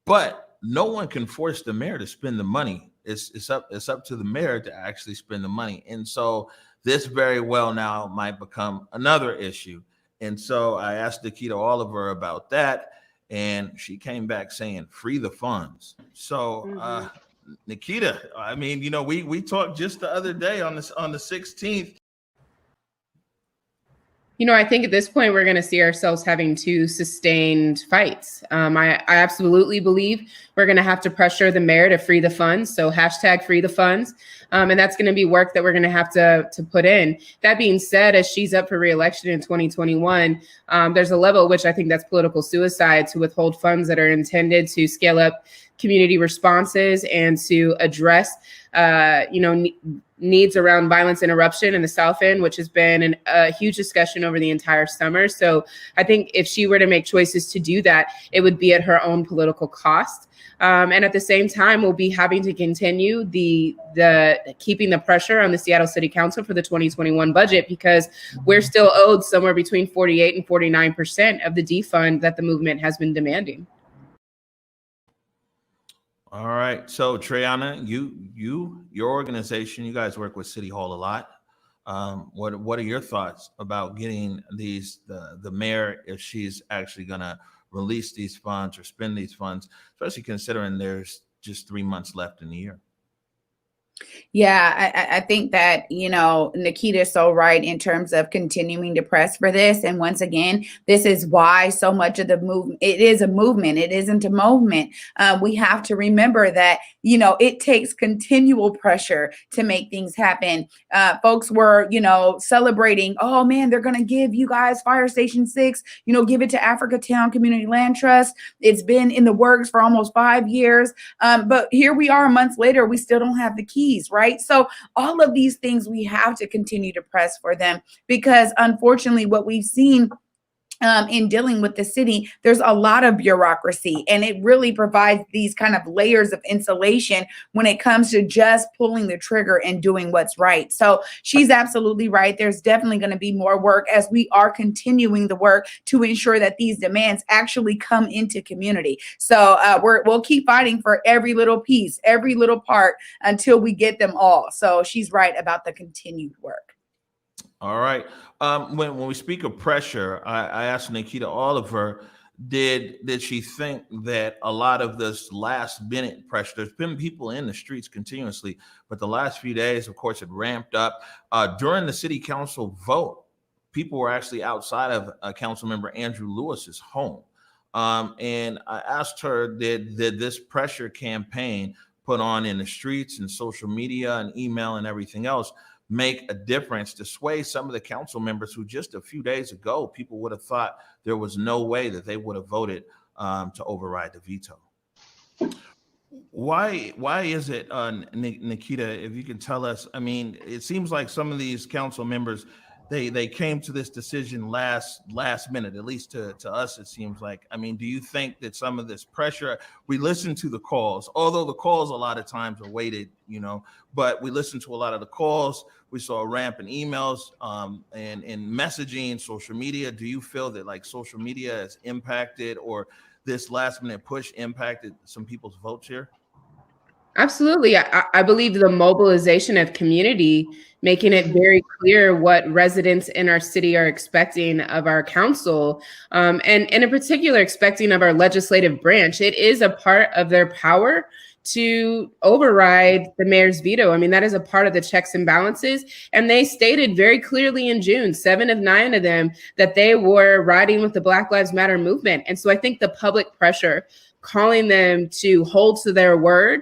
But no one can force the mayor to spend the money. It's up to the mayor to actually spend the money. And so this very well now might become another issue. And so I asked Nikkita Oliver about that, and she came back saying, free the funds. So Nikkita, I mean, you know, we talked just the other day on the 16th. You know, I think at this point, we're going to see ourselves having two sustained fights. I absolutely believe we're going to have to pressure the mayor to free the funds. So hashtag free the funds. And that's going to be work that we're going to have to put in. That being said, as she's up for re-election in 2021, there's a level at which I think that's political suicide to withhold funds that are intended to scale up community responses and to address, needs around violence interruption in the South End, which has been a huge discussion over the entire summer. So I think if she were to make choices to do that, it would be at her own political cost. And at the same time, we'll be having to continue the keeping the pressure on the Seattle City Council for the 2021 budget, because we're still owed somewhere between 48 and 49% of the defund that the movement has been demanding. All right. So Triana, your organization, you guys work with City Hall a lot. What are your thoughts about getting the mayor, if she's actually going to release these funds or spend these funds, especially considering there's just 3 months left in the year? Yeah, I think that, Nikkita is so right in terms of continuing to press for this. And once again, this is why so much of the movement, it is a movement. It isn't a movement. We have to remember that, it takes continual pressure to make things happen. Folks were, celebrating, oh man, they're going to give you guys Fire Station 6, give it to Africatown Community Land Trust. It's been in the works for almost 5 years. But here we are months later, we still don't have the keys, right? So all of these things, we have to continue to press for them, because unfortunately what we've seen in dealing with the city, there's a lot of bureaucracy, and it really provides these kind of layers of insulation when it comes to just pulling the trigger and doing what's right. So she's absolutely right. There's definitely going to be more work as we are continuing the work to ensure that these demands actually come into community. So we'll keep fighting for every little piece, every little part until we get them all. So she's right about the continued work. All right. When we speak of pressure, I asked Nikkita Oliver, did she think that a lot of this last minute pressure, there's been people in the streets continuously, but the last few days, of course, it ramped up. During the city council vote, people were actually outside of council member Andrew Lewis's home. And I asked her, did this pressure campaign put on in the streets and social media and email and everything else make a difference to sway some of the council members who just a few days ago, people would have thought there was no way that they would have voted to override the veto? Why is it, Nikkita, if you can tell us? I mean, it seems like some of these council members, they came to this decision last minute, at least to us, it seems like. I mean, do you think that some of this pressure, we listened to the calls, although the calls a lot of times are weighted, but we listened to a lot of the calls. We saw a ramp in emails and in messaging, social media. Do you feel that like social media has impacted, or this last minute push impacted some people's votes here? Absolutely. I believe the mobilization of community, making it very clear what residents in our city are expecting of our council, and in particular, expecting of our legislative branch. It is a part of their power to override the mayor's veto. I mean, that is a part of the checks and balances. And they stated very clearly in June, 7 of 9 of them, that they were riding with the Black Lives Matter movement. And so I think the public pressure calling them to hold to their word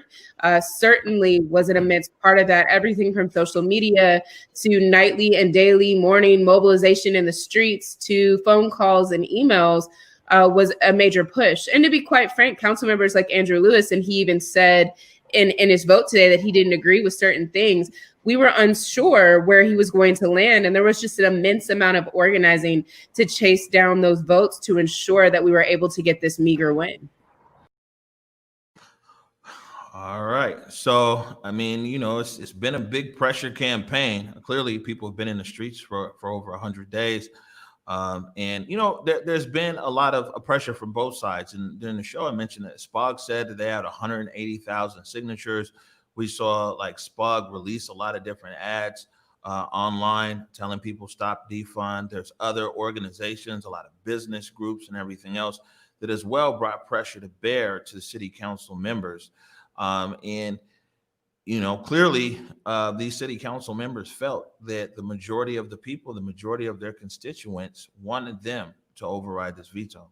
certainly was an immense part of that. Everything from social media to nightly and daily morning mobilization in the streets to phone calls and emails was a major push. And to be quite frank, council members like Andrew Lewis, and he even said in his vote today that he didn't agree with certain things. We were unsure where he was going to land. And there was just an immense amount of organizing to chase down those votes to ensure that we were able to get this meager win. All right. So, I mean, it's been a big pressure campaign. Clearly, people have been in the streets for over 100 days. And there's been a lot of pressure from both sides. And during the show, I mentioned that SPOG said that they had 180,000 signatures. We saw like SPOG release a lot of different ads online telling people stop defund. There's other organizations, a lot of business groups and everything else that as well brought pressure to bear to the city council members. And clearly these city council members felt that the majority of the people, the majority of their constituents wanted them to override this veto.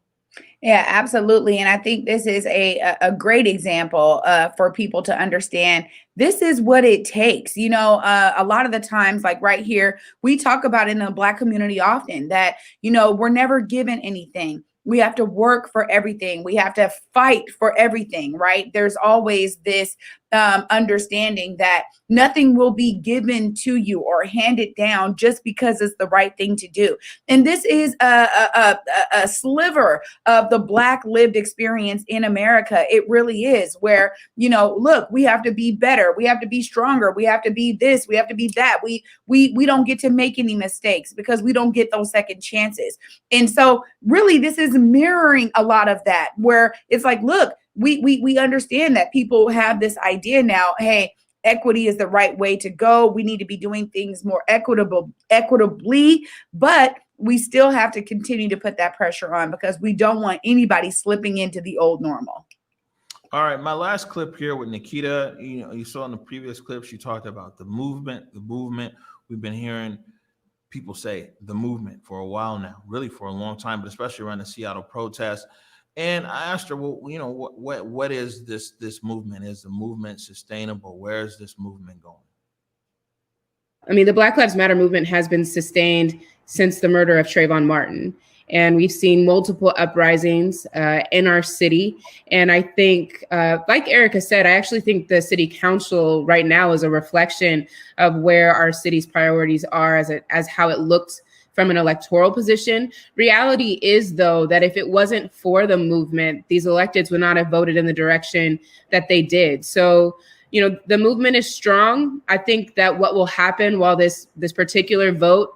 Yeah, absolutely. And I think this is a great example for people to understand this is what it takes. A lot of the times, like right here, we talk about in the Black community often that, we're never given anything. We have to work for everything. We have to fight for everything, right? There's always this understanding that nothing will be given to you or handed down just because it's the right thing to do. And this is a sliver of the Black lived experience in America. It really is, where, look, we have to be better. We have to be stronger. We have to be this. We have to be that. We don't get to make any mistakes because we don't get those second chances. And so really, this is mirroring a lot of that, where it's like, look, we understand that people have this idea now, hey, equity is the right way to go. We need to be doing things more equitably, but we still have to continue to put that pressure on because we don't want anybody slipping into the old normal. All right, my last clip here with Nikkita, you saw in the previous clip, she talked about the movement. We've been hearing people say the movement for a while now, really for a long time, but especially around the Seattle protests. And I asked her, well, what is this movement? Is the movement sustainable? Where is this movement going? I mean, the Black Lives Matter movement has been sustained since the murder of Trayvon Martin. And we've seen multiple uprisings in our city. And I think, like Erica said, I actually think the city council right now is a reflection of where our city's priorities are as how it looked from an electoral position. Reality is, though, that if it wasn't for the movement, these electeds would not have voted in the direction that they did. So, the movement is strong. I think that what will happen while this particular vote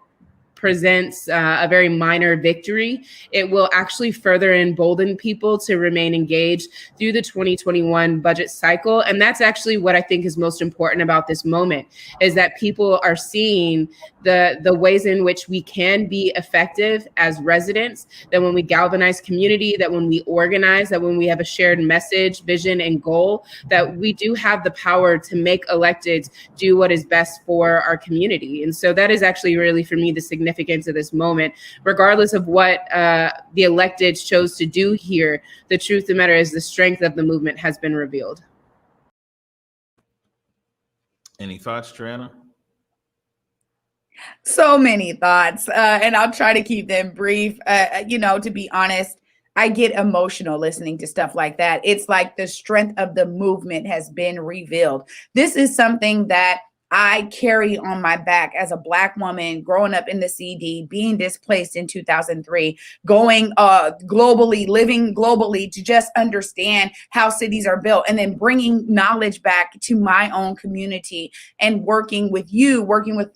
presents a very minor victory, it will actually further embolden people to remain engaged through the 2021 budget cycle. And that's actually what I think is most important about this moment, is that people are seeing the ways in which we can be effective as residents, that when we galvanize community, that when we organize, that when we have a shared message, vision, and goal, that we do have the power to make electeds do what is best for our community. And so that is actually really, for me, the significance of this moment. Regardless of what the electeds chose to do here, the truth of the matter is the strength of the movement has been revealed. Any thoughts, Triana? So many thoughts, and I'll try to keep them brief. To be honest, I get emotional listening to stuff like that. It's like the strength of the movement has been revealed. This is something that I carry on my back as a Black woman growing up in the CD, being displaced in 2003, going globally, living globally to just understand how cities are built, and then bringing knowledge back to my own community and working with you, working with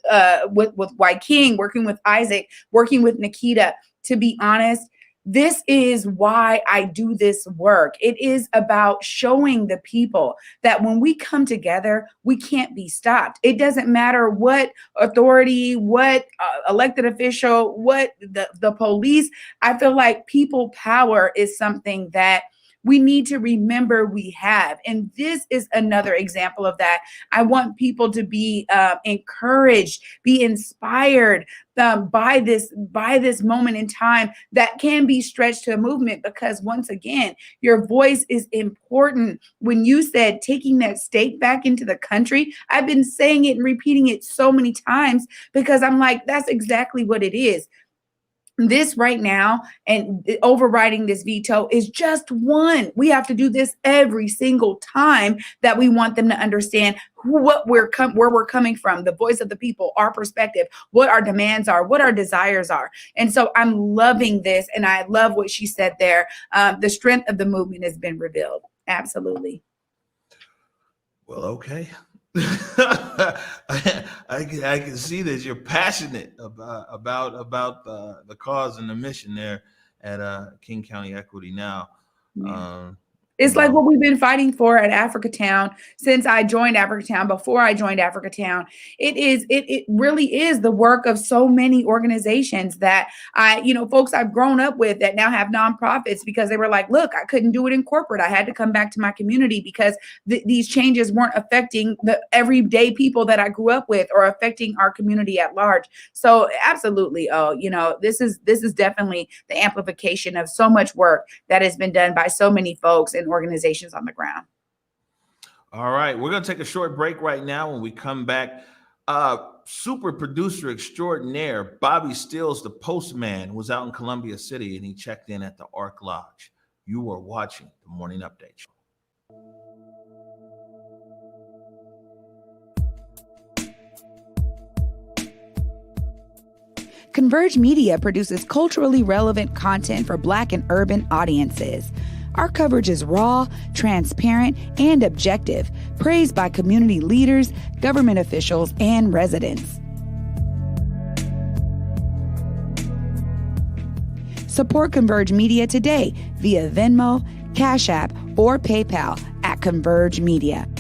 White King, working with Isaac, working with Nikkita. To be honest, this is why I do this work. It is about showing the people that when we come together, we can't be stopped. It doesn't matter what authority, what elected official, what the police. I feel like people power is something that we need to remember we have. And this is another example of that. I want people to be encouraged, be inspired by this moment in time that can be stretched to a movement, because once again, your voice is important. When you said taking that state back into the country, I've been saying it and repeating it so many times because I'm like, that's exactly what it is. This right now and overriding this veto is just one. We have to do this every single time that we want them to understand where we're coming from, the voice of the people, our perspective, what our demands are, what our desires are. And so I'm loving this, and I love what she said there. The strength of the movement has been revealed. Absolutely. Well, okay. I can see that you're passionate about the cause and the mission there at King County Equity Now. It's like what we've been fighting for at Africatown since I joined Africatown. Before I joined Africatown, it really is the work of so many organizations that folks I've grown up with that now have nonprofits, because they were like, look, I couldn't do it in corporate. I had to come back to my community because these changes weren't affecting the everyday people that I grew up with or affecting our community at large. So absolutely. This is definitely the amplification of so much work that has been done by so many folks and organizations on the ground. All right, we're going to take a short break right now. When we come back, super producer extraordinaire Bobby Stills, the postman, was out in Columbia City and he checked in at the Ark Lodge. You are watching the Morning Update Show. ConvergeMedia produces culturally relevant content for Black and urban audiences. Our coverage is raw, transparent, and objective, praised by community leaders, government officials, and residents. Support ConvergeMedia today via Venmo, CashApp, or PayPal at ConvergeMedia.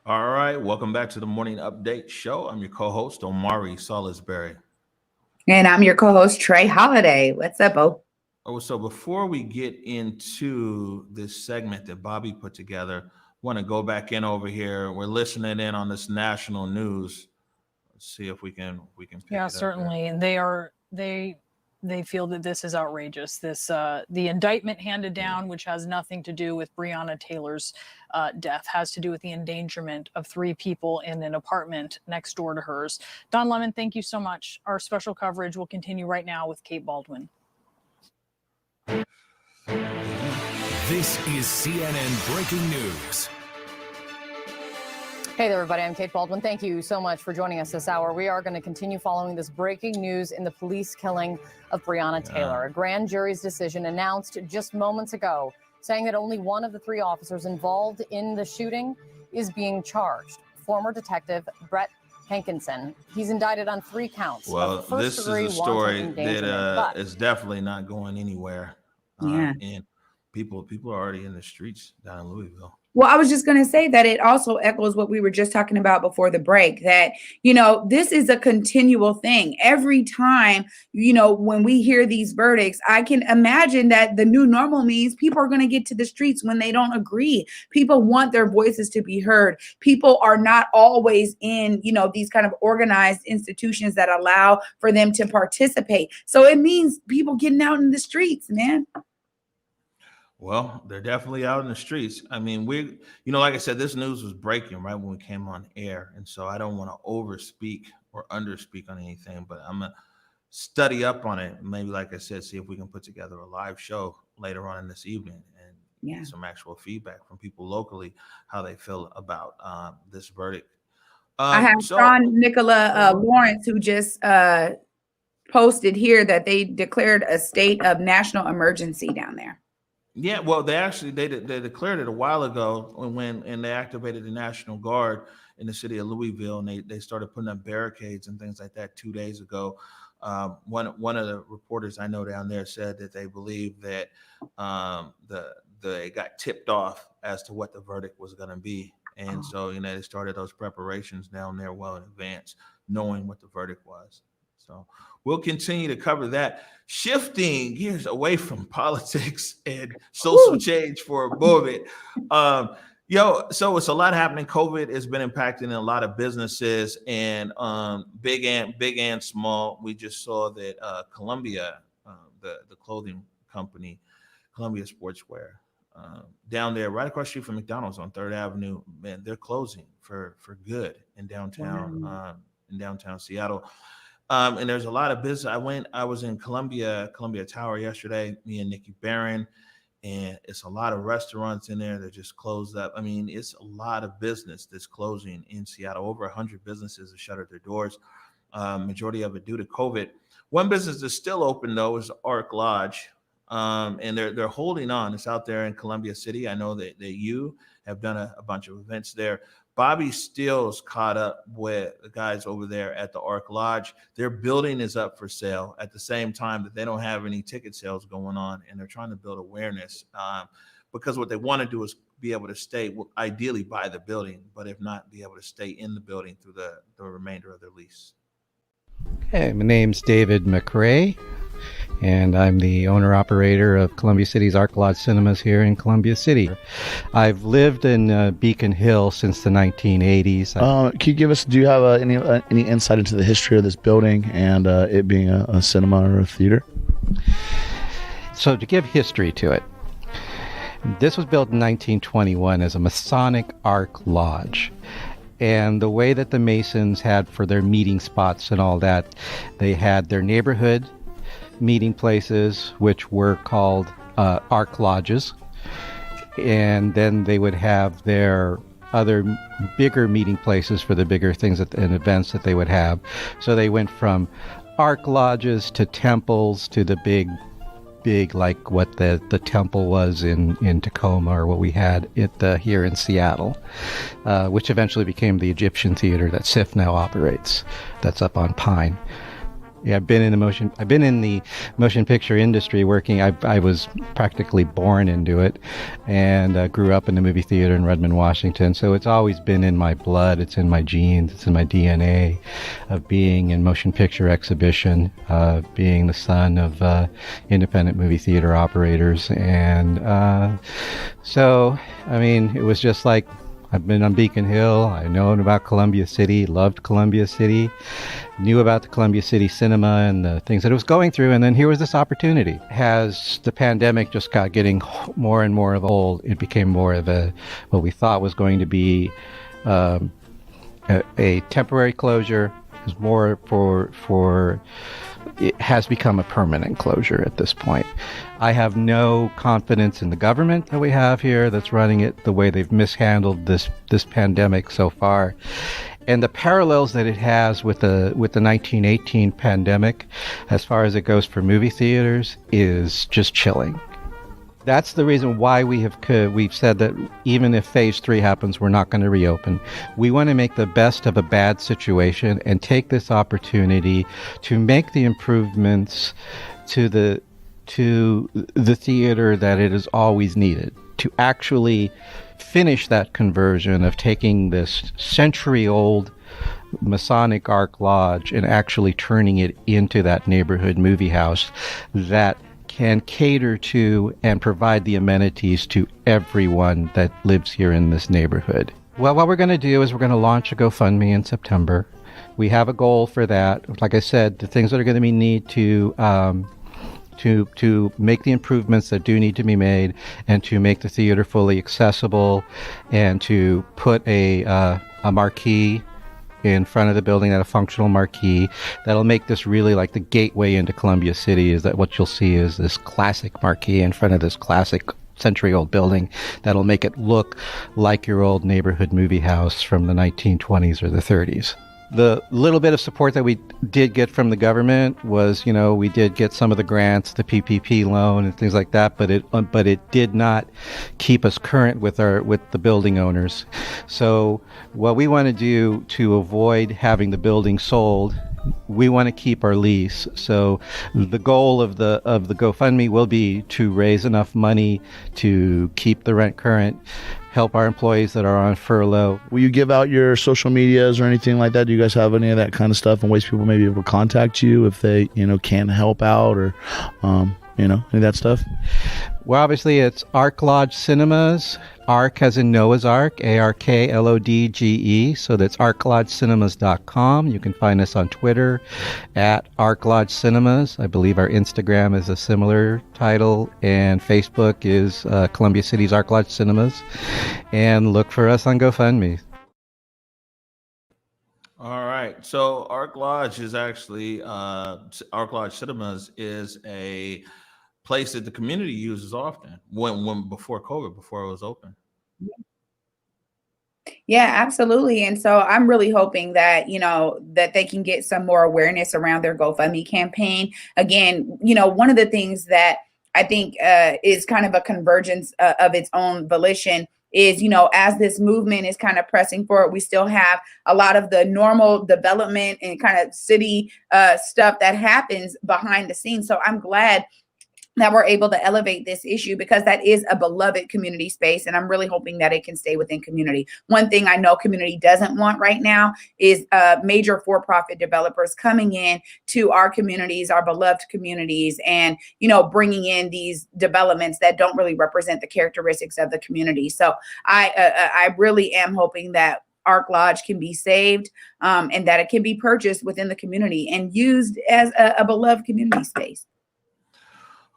All right, welcome back to the Morning Update Show. I'm your co-host, Omari Salisbury. And I'm your co-host, Trey Holiday. What's up, Bo? Oh, so before we get into this segment that Bobby put together, I want to go back in over here. We're listening in on this national news. Let's see if we can pick it up certainly. there. And they feel that this is outrageous. The indictment handed down, which has nothing to do with Breonna Taylor's death, has to do with the endangerment of 3 people in an apartment next door to hers. Don Lemon, thank you so much. Our special coverage will continue right now with Kate Baldwin. This is CNN Breaking News. Hey there, everybody. I'm Kate Baldwin. Thank you so much for joining us this hour. We are going to continue following this breaking news in the police killing of Breonna Taylor. A grand jury's decision announced just moments ago, saying that only one of the 3 officers involved in the shooting is being charged. Former detective Brett Hankinson. He's indicted on 3 counts. Well, this is a story that is definitely not going anywhere. And people are already in the streets down in Louisville. Well, I was just going to say that it also echoes what we were just talking about before the break, that, this is a continual thing. Every time, when we hear these verdicts, I can imagine that the new normal means people are going to get to the streets when they don't agree. People want their voices to be heard. People are not always in, these kind of organized institutions that allow for them to participate. So it means people getting out in the streets, man. Well, they're definitely out in the streets. I mean, like I said, this news was breaking right when we came on air. And so I don't want to overspeak or underspeak on anything, but I'm gonna study up on it. Maybe, like I said, see if we can put together a live show later on in this evening and get some actual feedback from people locally, how they feel about this verdict. I have Sean Nicola Lawrence, who just posted here that they declared a state of national emergency down there. Yeah, well, they declared it a while ago when they activated the National Guard in the city of Louisville, and they started putting up barricades and things like that 2 days ago. One of the reporters I know down there said that they believe that they got tipped off as to what the verdict was going to be, and so they started those preparations down there well in advance, knowing what the verdict was. So we'll continue to cover that. Shifting gears away from politics and social change for a moment. So it's a lot happening. COVID has been impacting a lot of businesses, and big and small. We just saw that Columbia, the clothing company, Columbia Sportswear, down there right across the street from McDonald's on 3rd Avenue, man, they're closing for good in downtown Seattle. And there's a lot of business. I was in Columbia Tower yesterday, me and Nikki Barron, and it's a lot of restaurants in there that just closed up. I mean, it's a lot of business that's closing in Seattle. Over 100 businesses have shuttered their doors, majority of it due to COVID. One business that's still open, though, is Ark Lodge, and they're holding on. It's out there in Columbia City. I know that you have done a bunch of events there. Bobby Steele's caught up with the guys over there at the Ark Lodge. Their building is up for sale at the same time that they don't have any ticket sales going on, and they're trying to build awareness because what they want to do is be able to stay, ideally buy the building, but if not, be able to stay in the building through the remainder of their lease. Okay, my name's David McRae, and I'm the owner-operator of Columbia City's Ark Lodge Cinemas here in Columbia City. I've lived in Beacon Hill since the 1980s. Do you have any insight into the history of this building and it being a cinema or a theater? So to give history to it, this was built in 1921 as a Masonic Ark Lodge. And the way that the Masons had for their meeting spots and all that, they had their neighborhood meeting places, which were called Ark Lodges. And then they would have their other bigger meeting places for the bigger things and events that they would have. So they went from Ark Lodges to temples to the big like what the temple was in Tacoma, or what we had here in Seattle, which eventually became the Egyptian Theater that SIF now operates. That's up on Pine. Yeah, I've been in the motion picture industry working. I was practically born into it, and grew up in the movie theater in Redmond, Washington. So it's always been in my blood. It's in my genes. It's in my DNA of being in motion picture exhibition, being the son of independent movie theater operators. And so, I mean, it was just like, I've been on Beacon Hill. I know about Columbia City, loved Columbia City, knew about the Columbia City cinema and the things that it was going through. And then here was this opportunity. As the pandemic just got getting more and more of a hold, it became more of what we thought was going to be a temporary closure. It was more for it has become a permanent closure at this point. I have no confidence in the government that we have here that's running it the way they've mishandled this pandemic so far. And the parallels that it has with the 1918 pandemic, as far as it goes for movie theaters, is just chilling. That's the reason why we've said that even if phase 3 happens, we're not going to reopen. We want to make the best of a bad situation and take this opportunity to make the improvements to the theater that it has always needed, to actually finish that conversion of taking this century-old Masonic Ark Lodge and actually turning it into that neighborhood movie house that can cater to and provide the amenities to everyone that lives here in this neighborhood. Well, what we're going to do is we're going to launch a GoFundMe in September. We have a goal for that. Like I said, the things that are going to be need to make the improvements that do need to be made, and to make the theater fully accessible, and to put a marquee in front of the building, that a functional marquee that'll make this really like the gateway into Columbia City. Is that what you'll see is this classic marquee in front of this classic century-old building that'll make it look like your old neighborhood movie house from the 1920s or the 30s. The little bit of support that we did get from the government was, we did get some of the grants, the PPP loan and things like that, but it did not keep us current with the building owners. So what we want to do to avoid having the building sold, we want to keep our lease. So the goal of the GoFundMe will be to raise enough money to keep the rent current, help our employees that are on furlough. Will you give out your social medias or anything like that? Do you guys have any of that kind of stuff and ways people may be able to contact you if they, can't help out or, any of that stuff? Well, obviously it's Ark Lodge Cinemas, Ark as in Noah's Ark, ARKLODGE. So that's arklodgecinemas.com. You can find us on Twitter at Ark Lodge Cinemas. I believe our Instagram is a similar title, and Facebook is Columbia City's Ark Lodge Cinemas. And look for us on GoFundMe. All right. So Ark Lodge is actually, Ark Lodge Cinemas is a place that the community uses often when before COVID, before it was open. Yeah, absolutely. And so I'm really hoping that, that they can get some more awareness around their GoFundMe campaign. Again, one of the things that I think is kind of a convergence of its own volition is, as this movement is kind of pressing forward, we still have a lot of the normal development and kind of city stuff that happens behind the scenes. So I'm glad that we're able to elevate this issue because that is a beloved community space. And I'm really hoping that it can stay within community. One thing I know community doesn't want right now is major for-profit developers coming in to our communities, our beloved communities, and, bringing in these developments that don't really represent the characteristics of the community. So I really am hoping that Ark Lodge can be saved and that it can be purchased within the community and used as a beloved community space.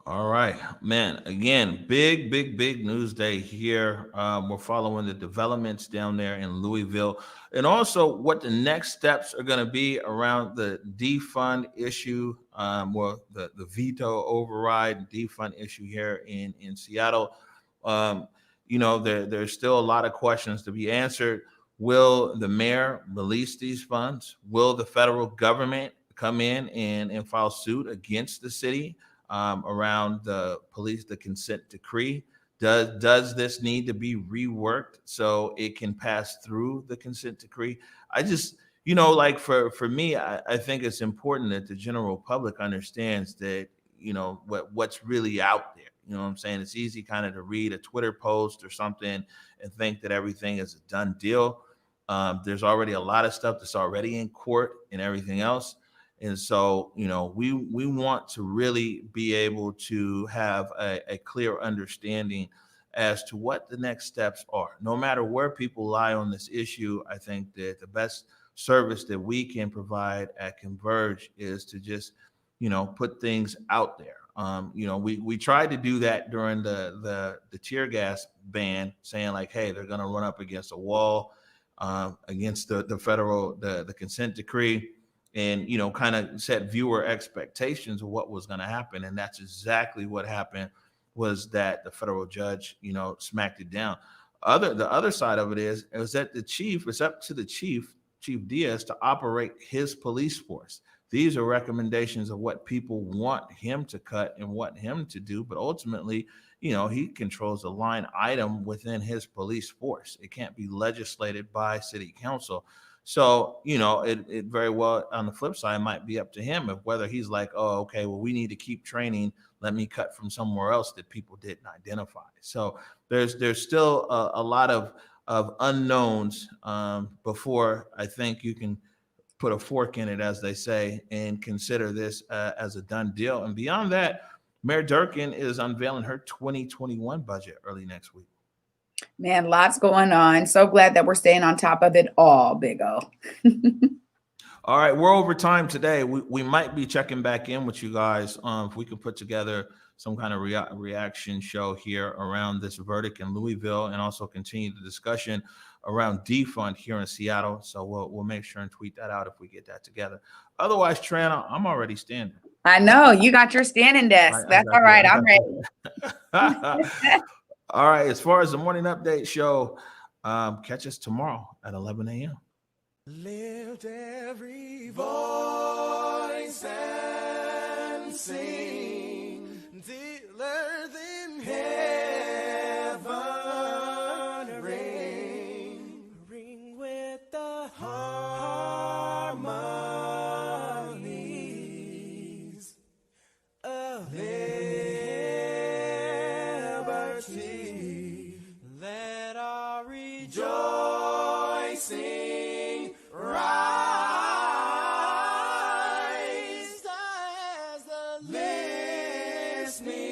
All right, man. Again, big news day here. We're following the developments down there in Louisville and also what the next steps are going to be around the defund issue, or the veto override defund issue here in Seattle. There's still a lot of questions to be answered. Will the mayor release these funds? Will the federal government come in and file suit against the city around the consent decree? Does this need to be reworked so it can pass through the consent decree? I just, for me, I think it's important that the general public understands that, what's really out there. You know what I'm saying? It's easy kind of to read a Twitter post or something and think that everything is a done deal. There's already a lot of stuff that's already in court and everything else. And so, we want to really be able to have a clear understanding as to what the next steps are. No matter where people lie on this issue, I think that the best service that we can provide at Converge is to just, put things out there. We tried to do that during the tear gas ban, saying like, hey, they're going to run up against a wall against the federal, the consent decree. And, kind of set viewer expectations of what was going to happen. And that's exactly what happened, was that the federal judge, smacked it down. The other side of it is that it's up to the Chief Diaz to operate his police force. These are recommendations of what people want him to cut and what him to do. But ultimately, he controls the line item within his police force. It can't be legislated by city council. So, it very well on the flip side might be up to him of whether he's like, oh, okay, well, we need to keep training. Let me cut from somewhere else that people didn't identify. So there's still a lot of unknowns before I think you can put a fork in it, as they say, and consider this as a done deal. And beyond that, Mayor Durkan is unveiling her 2021 budget early next week. Man, lots going on. So glad that we're staying on top of it all, Big O. All right, we're over time today. We might be checking back in with you guys if we can put together some kind of reaction show here around this verdict in Louisville, and also continue the discussion around defund here in Seattle. So we'll make sure and tweet that out if we get that together. Otherwise, Triana, I'm already standing. I know you got your standing desk. That's all right. I'm ready. All right. As far as the morning update show, catch us tomorrow at 11 a.m. Lift every voice and sing till earth in heaven ring with the harmonies of liberty. Let our rejoicing rise as the listening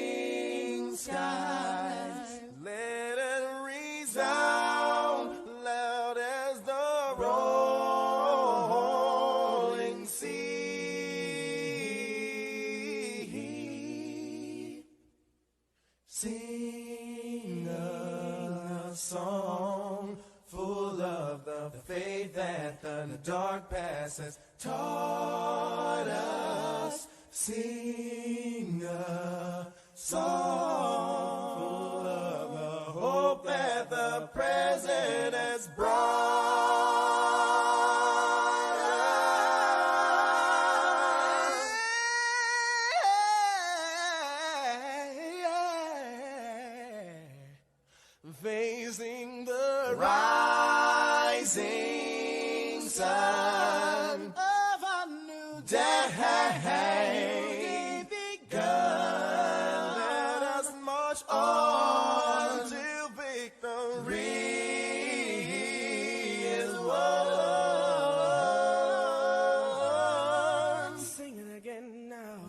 skies. Let it resound loud as the rolling sea. Sing a song full of the faith that the dark past has taught us. Sing a song full of the hope that the present has brought us. Facing the rising sun of a new day begun. Let us march on till victory is won. Sing it again now.